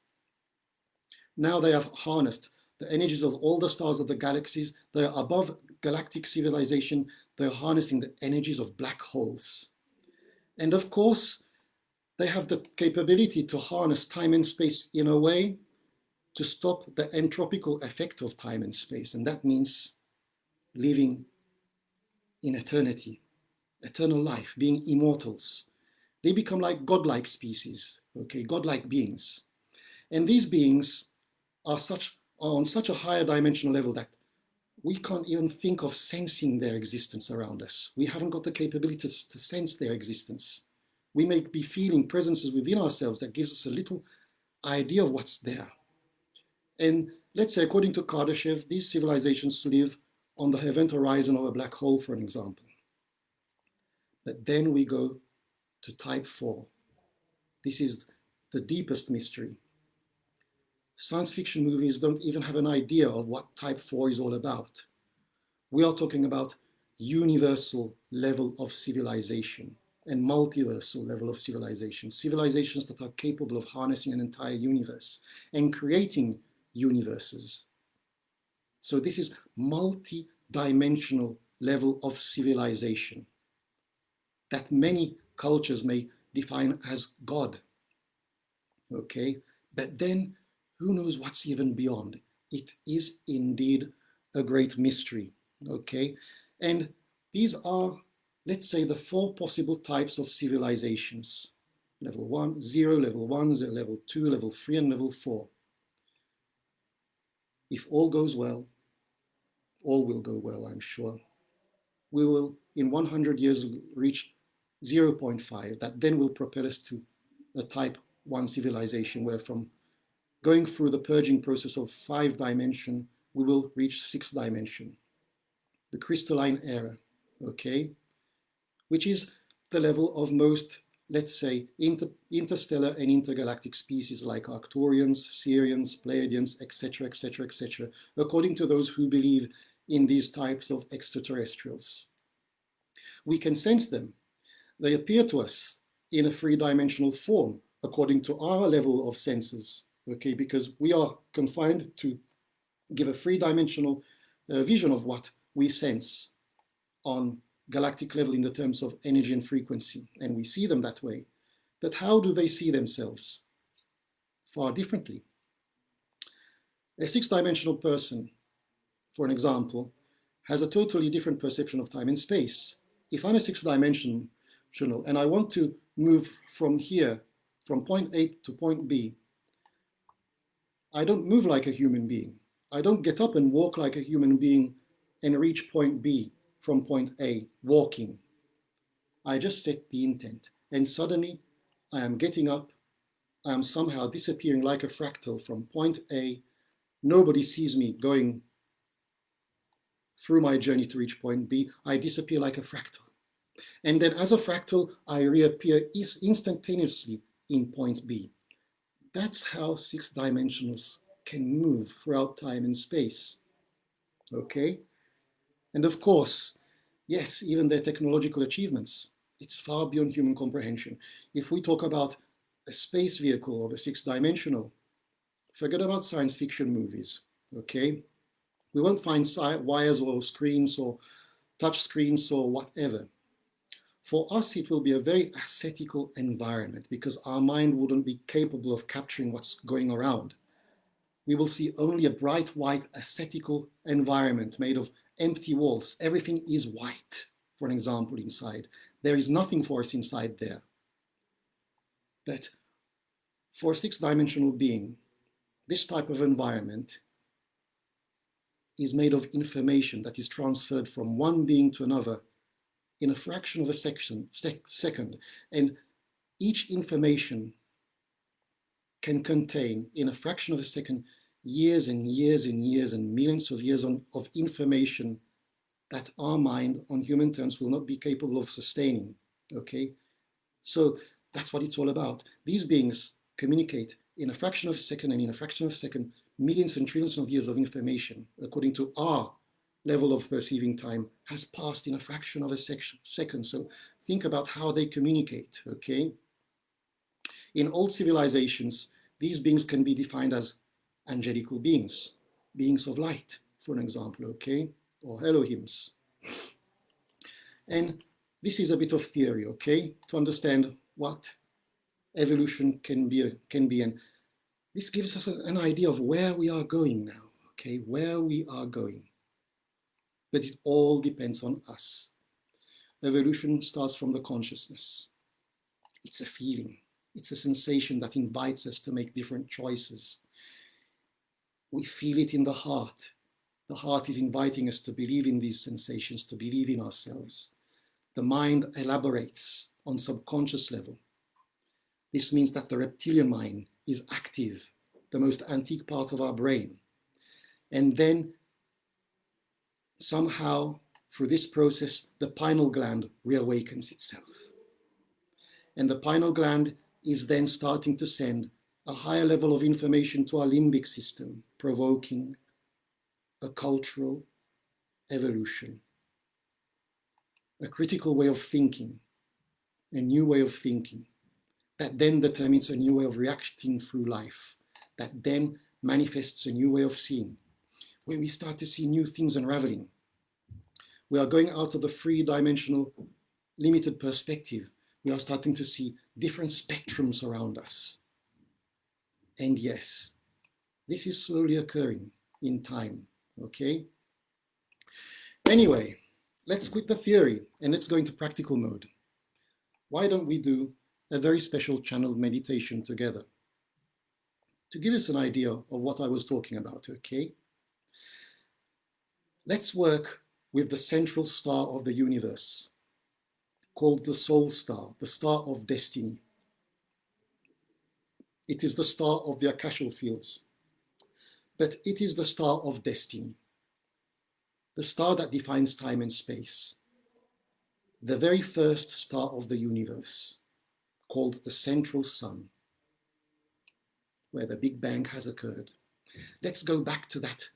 Now they have harnessed the energies of all the stars of the galaxies. They are above galactic civilization. They're harnessing the energies of black holes. And of course, they have the capability to harness time and space in a way to stop the entropical effect of time and space. And that means living in eternity, eternal life, being immortals. They become like godlike species, okay, godlike beings. And these beings are on such a higher dimensional level that we can't even think of sensing their existence around us. We haven't got the capabilities to sense their existence. We may be feeling presences within ourselves that gives us a little idea of what's there. And let's say, according to Kardashev, these civilizations live on the event horizon of a black hole, for an example. But then we go to type 4. This is the deepest mystery. Science fiction movies don't even have an idea of what type 4 is all about. We are talking about universal level of civilization and multiversal level of civilization, civilizations that are capable of harnessing an entire universe and creating universes. So this is multi-dimensional level of civilization that many cultures may define as God, okay? But then who knows what's even beyond? It is indeed a great mystery, okay? And these are, let's say, the 4 possible types of civilizations. Level 1, 0, level 1, level 2, level 3, and level 4. If all goes well, all will go well, I'm sure. We will, in 100 years, reach 0.5. That then will propel us to a type 1 civilization, where from going through the purging process of 5 dimension, we will reach 6 dimension. The crystalline era, okay? Which is the level of most, let's say, interstellar and intergalactic species like Arcturians, Sirians, Pleiadians, etc., etc., etc., according to those who believe in these types of extraterrestrials. We can sense them. They appear to us in a 3-dimensional form, according to our level of senses, okay, because we are confined to give a 3-dimensional vision of what we sense on galactic level in the terms of energy and frequency, and we see them that way. But how do they see themselves? Far differently. A 6-dimensional person, for an example, has a totally different perception of time and space. If I'm a 6-dimensional and I want to move from here, from point A to point B, I don't move like a human being. I don't get up and walk like a human being and reach point B from point A, walking. I just set the intent, and suddenly I am getting up, I am somehow disappearing like a fractal from point A. Nobody sees me going through my journey to reach point B. I disappear like a fractal. And then as a fractal, I reappear instantaneously in point B. That's how six dimensionals can move throughout time and space. Okay? And of course, yes, even their technological achievements, it's far beyond human comprehension. If we talk about a space vehicle of a six-dimensional, forget about science fiction movies, okay? We won't find wires or screens or touch screens or whatever. For us, it will be a very ascetical environment because our mind wouldn't be capable of capturing what's going around. We will see only a bright white ascetical environment made of empty walls. Everything is white, for an example, inside. There is nothing for us inside there. But for a six-dimensional being, this type of environment is made of information that is transferred from one being to another in a fraction of a second. And each information can contain, in a fraction of a second, years and years and years and millions of years of information that our mind, on human terms, will not be capable of sustaining, okay? So that's what it's all about. These beings communicate in a fraction of a second, and in a fraction of a second, millions and trillions of years of information, according to our level of perceiving time, has passed in a fraction of a second. So think about how they communicate, okay? In old civilizations, these beings can be defined as angelical beings, beings of light, for an example, okay? Or Elohims. And this is a bit of theory, okay? To understand what evolution can be. And this gives us an idea of where we are going now, okay? Where we are going. But it all depends on us. Evolution starts from the consciousness. It's a feeling. It's a sensation that invites us to make different choices. We feel it in the heart. The heart is inviting us to believe in these sensations, to believe in ourselves. The mind elaborates on subconscious level. This means that the reptilian mind is active, the most antique part of our brain. And then somehow, through this process, the pineal gland reawakens itself. And the pineal gland is then starting to send a higher level of information to our limbic system, provoking a cultural evolution, a critical way of thinking, a new way of thinking, that then determines a new way of reacting through life, that then manifests a new way of seeing, where we start to see new things unraveling. We are going out of the three-dimensional limited perspective. We are starting to see different spectrums around us. And yes, this is slowly occurring in time, okay? Anyway, let's quit the theory and let's go into practical mode. Why don't we do a very special channeled meditation together to give us an idea of what I was talking about, okay? Let's work with the central star of the universe, called the soul star, the star of destiny. It is the star of the Akashic fields, but it is the star of destiny, the star that defines time and space, the very first star of the universe, called the central sun, where the Big Bang has occurred. Let's go back to that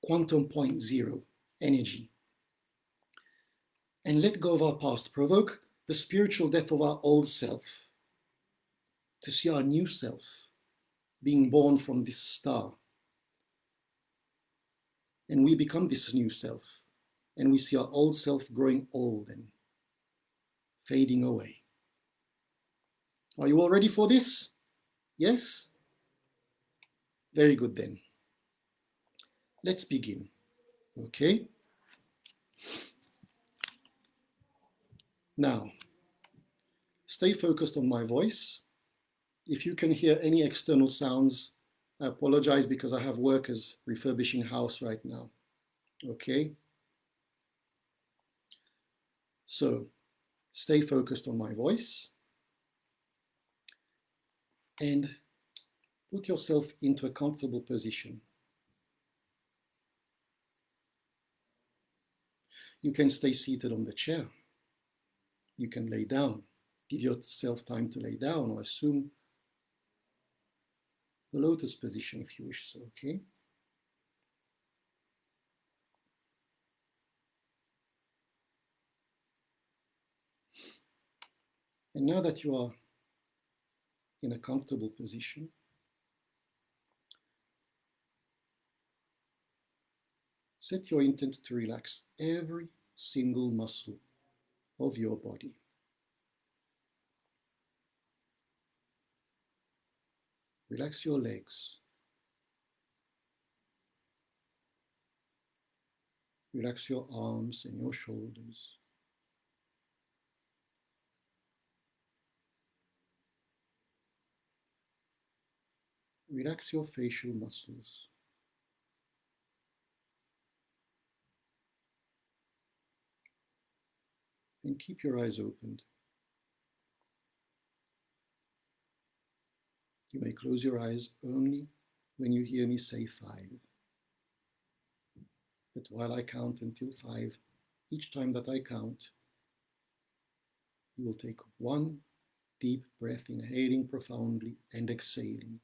quantum point zero energy and let go of our past, provoke the spiritual death of our old self to see our new self being born from this star. And we become this new self, and we see our old self growing old and fading away. Are you all ready for this? Yes? Very good then. Let's begin, okay? Now, stay focused on my voice. If you can hear any external sounds, I apologize because I have workers refurbishing house right now, okay? So, stay focused on my voice and put yourself into a comfortable position. You can stay seated on the chair. You can lay down. Give yourself time to lay down or assume the lotus position if you wish so, okay? And now that you are in a comfortable position, set your intent to relax every single muscle of your body. Relax your legs. Relax your arms and your shoulders. Relax your facial muscles. And keep your eyes opened. You may close your eyes only when you hear me say 5. But while I count until 5, each time that I count, you will take one deep breath, inhaling profoundly and exhaling.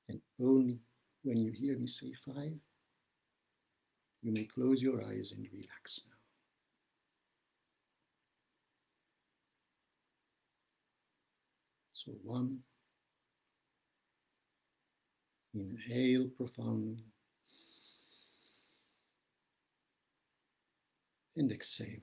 And only when you hear me say 5, you may close your eyes and relax now. So 1, inhale profoundly and exhale.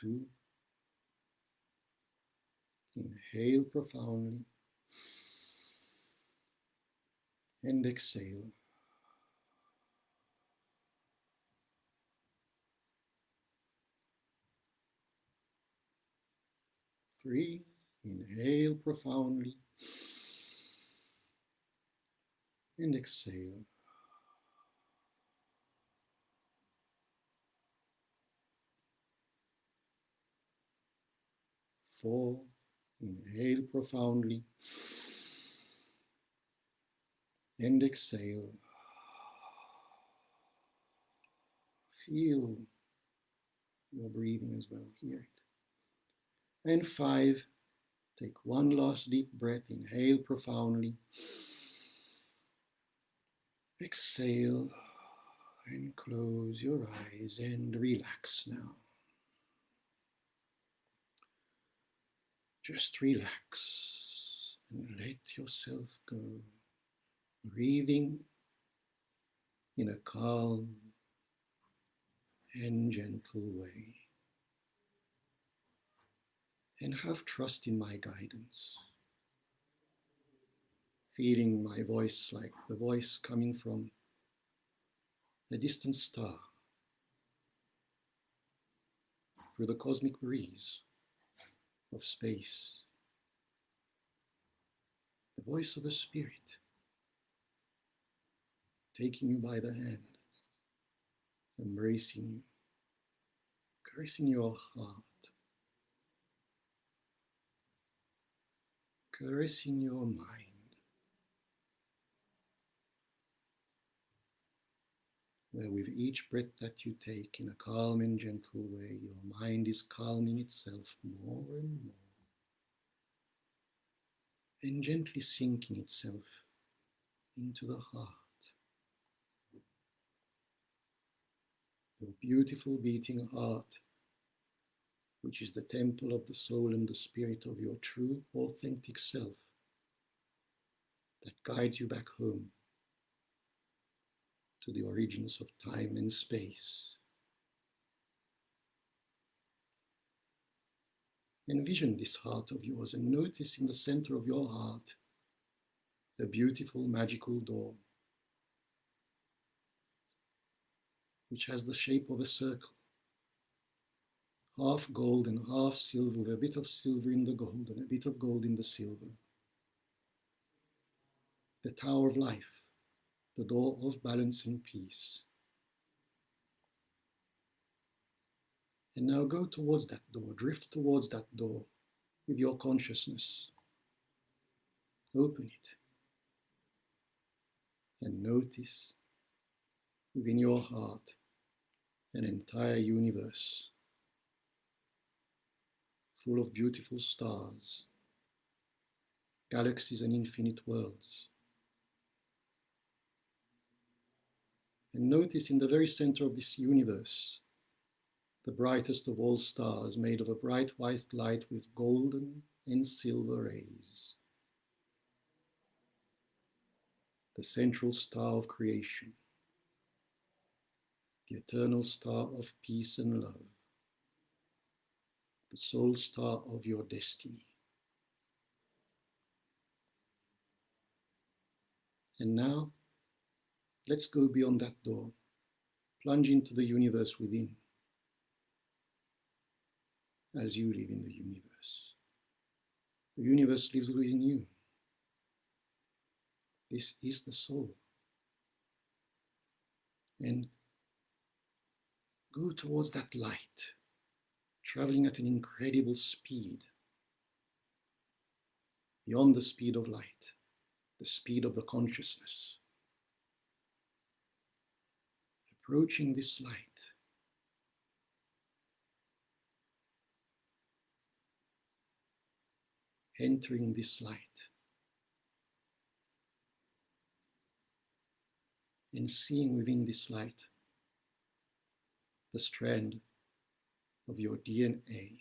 2, inhale profoundly and exhale. 3, inhale profoundly and exhale. 4, inhale profoundly and exhale. Feel your breathing as well, hear it. And 5, take one last deep breath, inhale profoundly, exhale, and close your eyes and relax now. Just relax and let yourself go, breathing in a calm and gentle way. And have trust in my guidance, feeling my voice like the voice coming from a distant star through the cosmic breeze of space, the voice of a spirit taking you by the hand, embracing you, caressing your heart, caressing your mind. Where with each breath that you take in a calm and gentle way, your mind is calming itself more and more, and gently sinking itself into the heart. Your beautiful beating heart, which is the temple of the soul and the spirit of your true, authentic self, that guides you back home to the origins of time and space. Envision this heart of yours and notice in the center of your heart the beautiful magical door, which has the shape of a circle, half gold and half silver, with a bit of silver in the gold and a bit of gold in the silver. The Tower of Life, the door of balance and peace. And now go towards that door, drift towards that door with your consciousness. Open it and notice within your heart an entire universe full of beautiful stars, galaxies and infinite worlds. And notice in the very center of this universe, the brightest of all stars, made of a bright white light with golden and silver rays. The central star of creation, the eternal star of peace and love, the sole star of your destiny. And now, let's go beyond that door, plunge into the universe within, as you live in the universe. The universe lives within you. This is the soul. And go towards that light, traveling at an incredible speed, beyond the speed of light, the speed of the consciousness. Approaching this light, entering this light, and seeing within this light the strand of your DNA,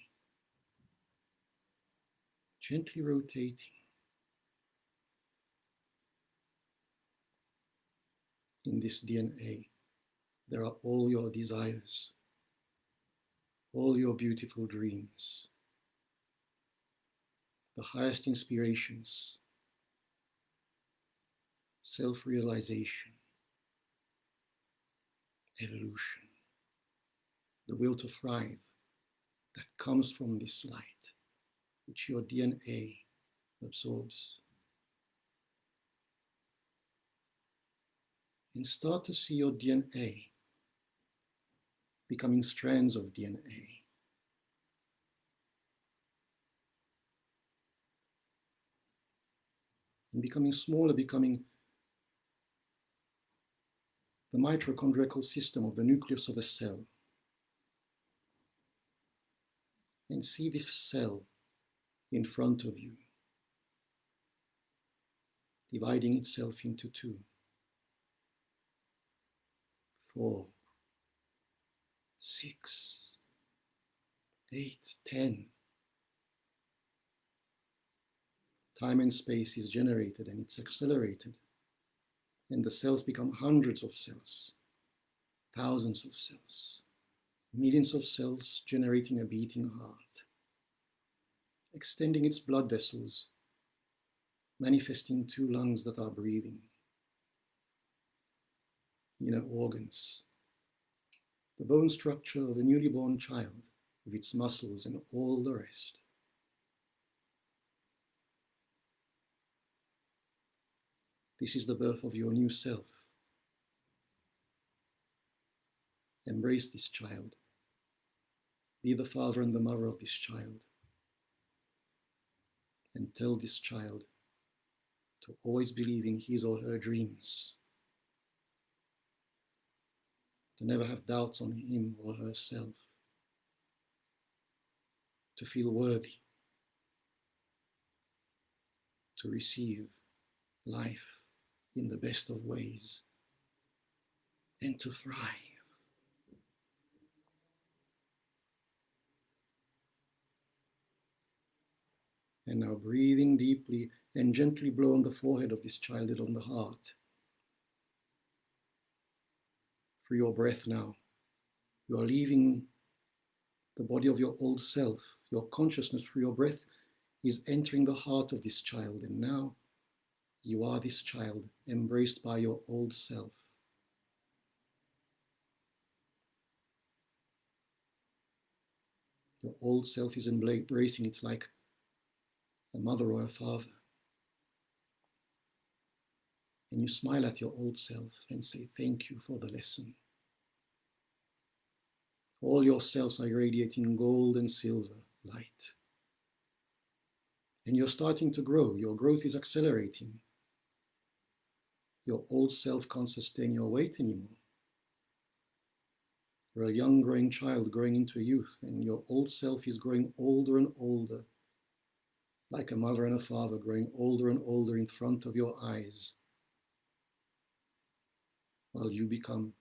gently rotating. In this DNA, there are all your desires, all your beautiful dreams, the highest inspirations, self-realization, evolution, the will to thrive that comes from this light, which your DNA absorbs. And start to see your DNA becoming strands of DNA. And becoming smaller, becoming the mitochondrial system of the nucleus of a cell. And see this cell in front of you, dividing itself into 2, 4, 6, 8, 10. Time and space is generated and it's accelerated. And the cells become hundreds of cells, thousands of cells, millions of cells generating a beating heart, extending its blood vessels, manifesting 2 lungs that are breathing, inner organs, the bone structure of a newly born child with its muscles and all the rest. This is the birth of your new self. Embrace this child. Be the father and the mother of this child. And tell this child to always believe in his or her dreams. To never have doubts on him or herself. To feel worthy. To receive life in the best of ways. And to thrive. And now breathing deeply and gently blow on the forehead of this child and on the heart. Through your breath now, you are leaving the body of your old self. Your consciousness through your breath is entering the heart of this child. And now you are this child embraced by your old self. Your old self is embracing it like a mother or a father. And you smile at your old self and say, thank you for the lesson. All your cells are radiating gold and silver light. And you're starting to grow. Your growth is accelerating. Your old self can't sustain your weight anymore. Or a young growing child growing into a youth, and your old self is growing older and older, like a mother and a father growing older and older in front of your eyes, while you become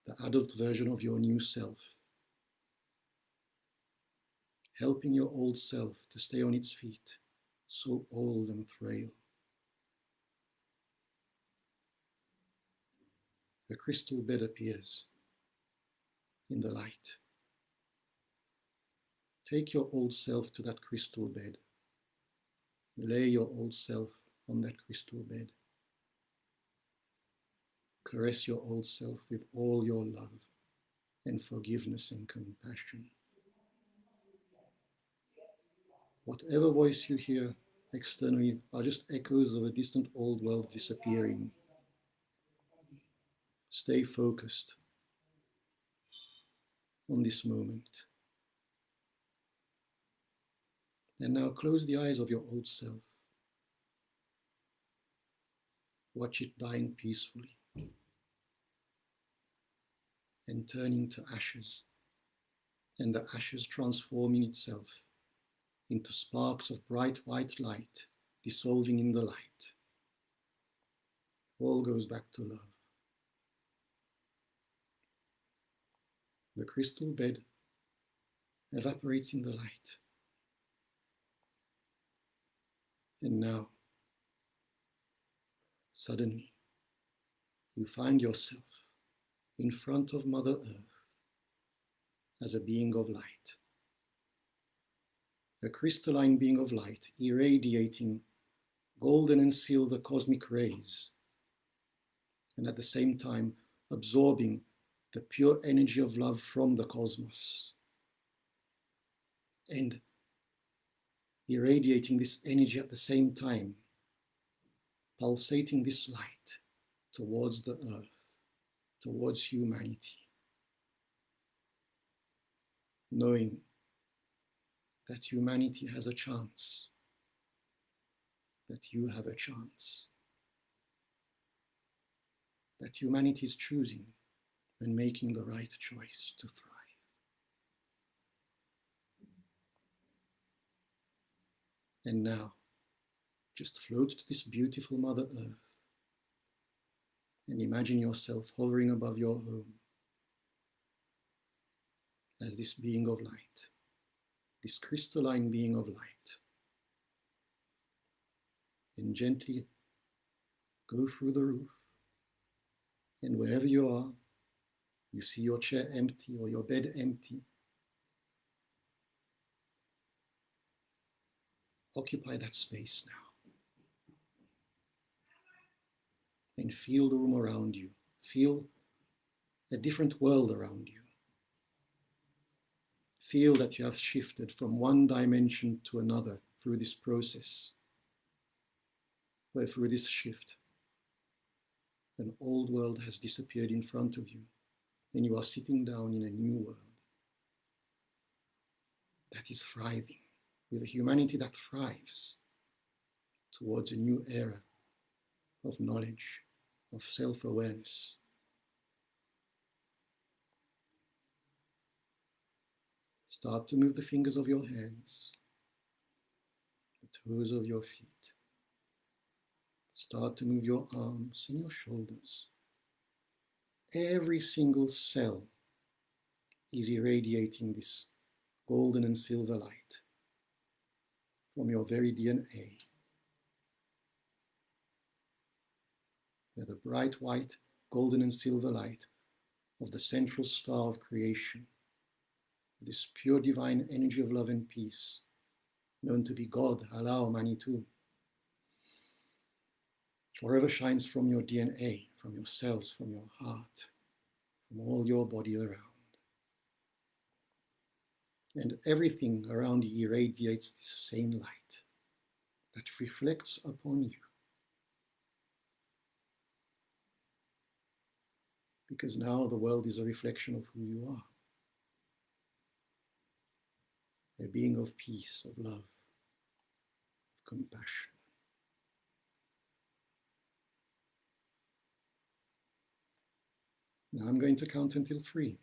the adult version of your new self, helping your old self to stay on its feet, so old and frail. A crystal bed appears in the light. Take your old self to that crystal bed. Lay your old self on that crystal bed. Caress your old self with all your love and forgiveness and compassion. Whatever voice you hear externally are just echoes of a distant old world disappearing. Stay focused on this moment. And now close the eyes of your old self. Watch it dying peacefully and turning to ashes, and the ashes transforming itself into sparks of bright white light dissolving in the light. All goes back to love. The crystal bed evaporates in the light. And now, suddenly, you find yourself in front of Mother Earth as a being of light. A crystalline being of light, irradiating golden and silver cosmic rays, and at the same time absorbing the pure energy of love from the cosmos, and irradiating this energy at the same time, pulsating this light towards the earth, towards humanity, knowing that humanity has a chance, that you have a chance, that humanity is choosing and making the right choice to thrive. And now, just float to this beautiful Mother Earth and imagine yourself hovering above your home as this being of light, this crystalline being of light. And gently go through the roof, and wherever you are, you see your chair empty or your bed empty. Occupy that space now. And feel the room around you. Feel a different world around you. Feel that you have shifted from one dimension to another through this process, where through this shift, an old world has disappeared in front of you, and you are sitting down in a new world that is thriving, with a humanity that thrives towards a new era of knowledge, of self-awareness. Start to move the fingers of your hands, the toes of your feet. Start to move your arms and your shoulders. Every single cell is irradiating this golden and silver light from your very DNA, where the bright white, golden and silver light of the central star of creation, this pure divine energy of love and peace, known to be God, Allah, or Manitou, forever shines from your DNA, from your cells, from your heart, from all your body around. And everything around you irradiates this same light that reflects upon you. Because now the world is a reflection of who you are. A being of peace, of love, of compassion. Now I'm going to count until 3.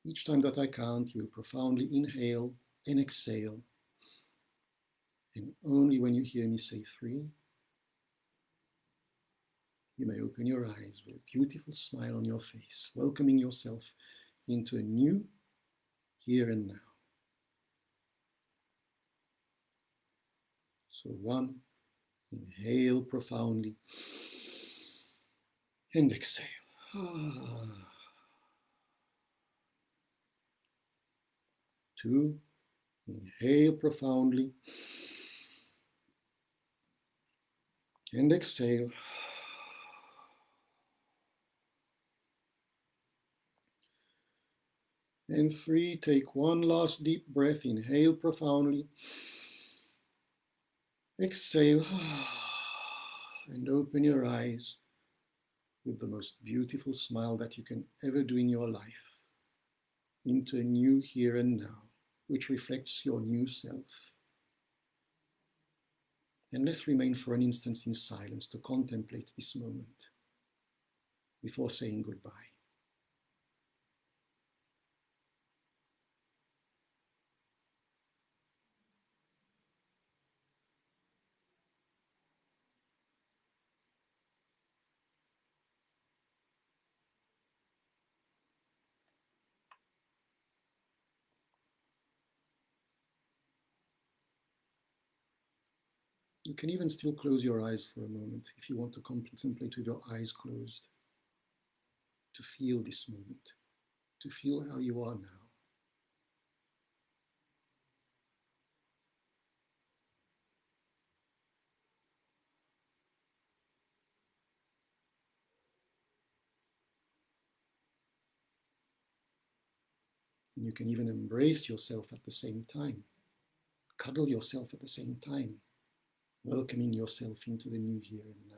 Each time that I count, you will profoundly inhale and exhale. And only when you hear me say 3, you may open your eyes with a beautiful smile on your face, welcoming yourself into a new here and now. So 1, inhale profoundly and exhale. 2, inhale profoundly and exhale. And 3, take one last deep breath, inhale profoundly, exhale, and open your eyes with the most beautiful smile that you can ever do in your life, into a new here and now, which reflects your new self. And let's remain for an instant in silence to contemplate this moment before saying goodbye. You can even still close your eyes for a moment if you want to contemplate with your eyes closed, to feel this moment, to feel how you are now. And you can even embrace yourself at the same time, cuddle yourself at the same time, welcoming yourself into the new here and now.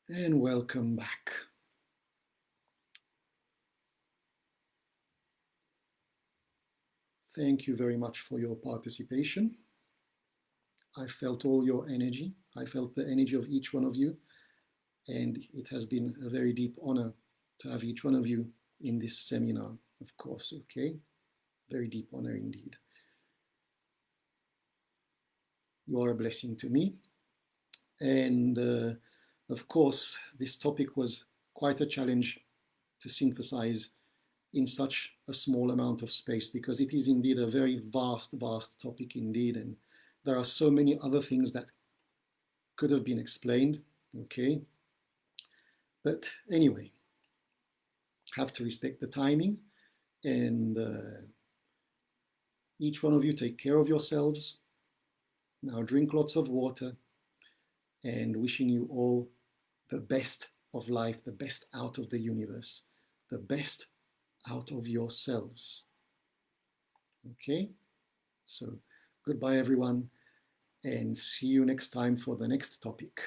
And welcome back. Thank you very much for your participation. I felt all your energy. I felt the energy of each one of you. And it has been a very deep honor to have each one of you in this seminar, of course, okay? Very deep honor indeed. You are a blessing to me. And of course, this topic was quite a challenge to synthesize in such a small amount of space, because it is indeed a very vast topic indeed. And there are so many other things that could have been explained, okay? But anyway, have to respect the timing, and each one of you take care of yourselves. Now drink lots of water, and wishing you all the best of life, the best out of the universe, the best out of yourselves. Okay? So goodbye everyone, and see you next time for the next topic.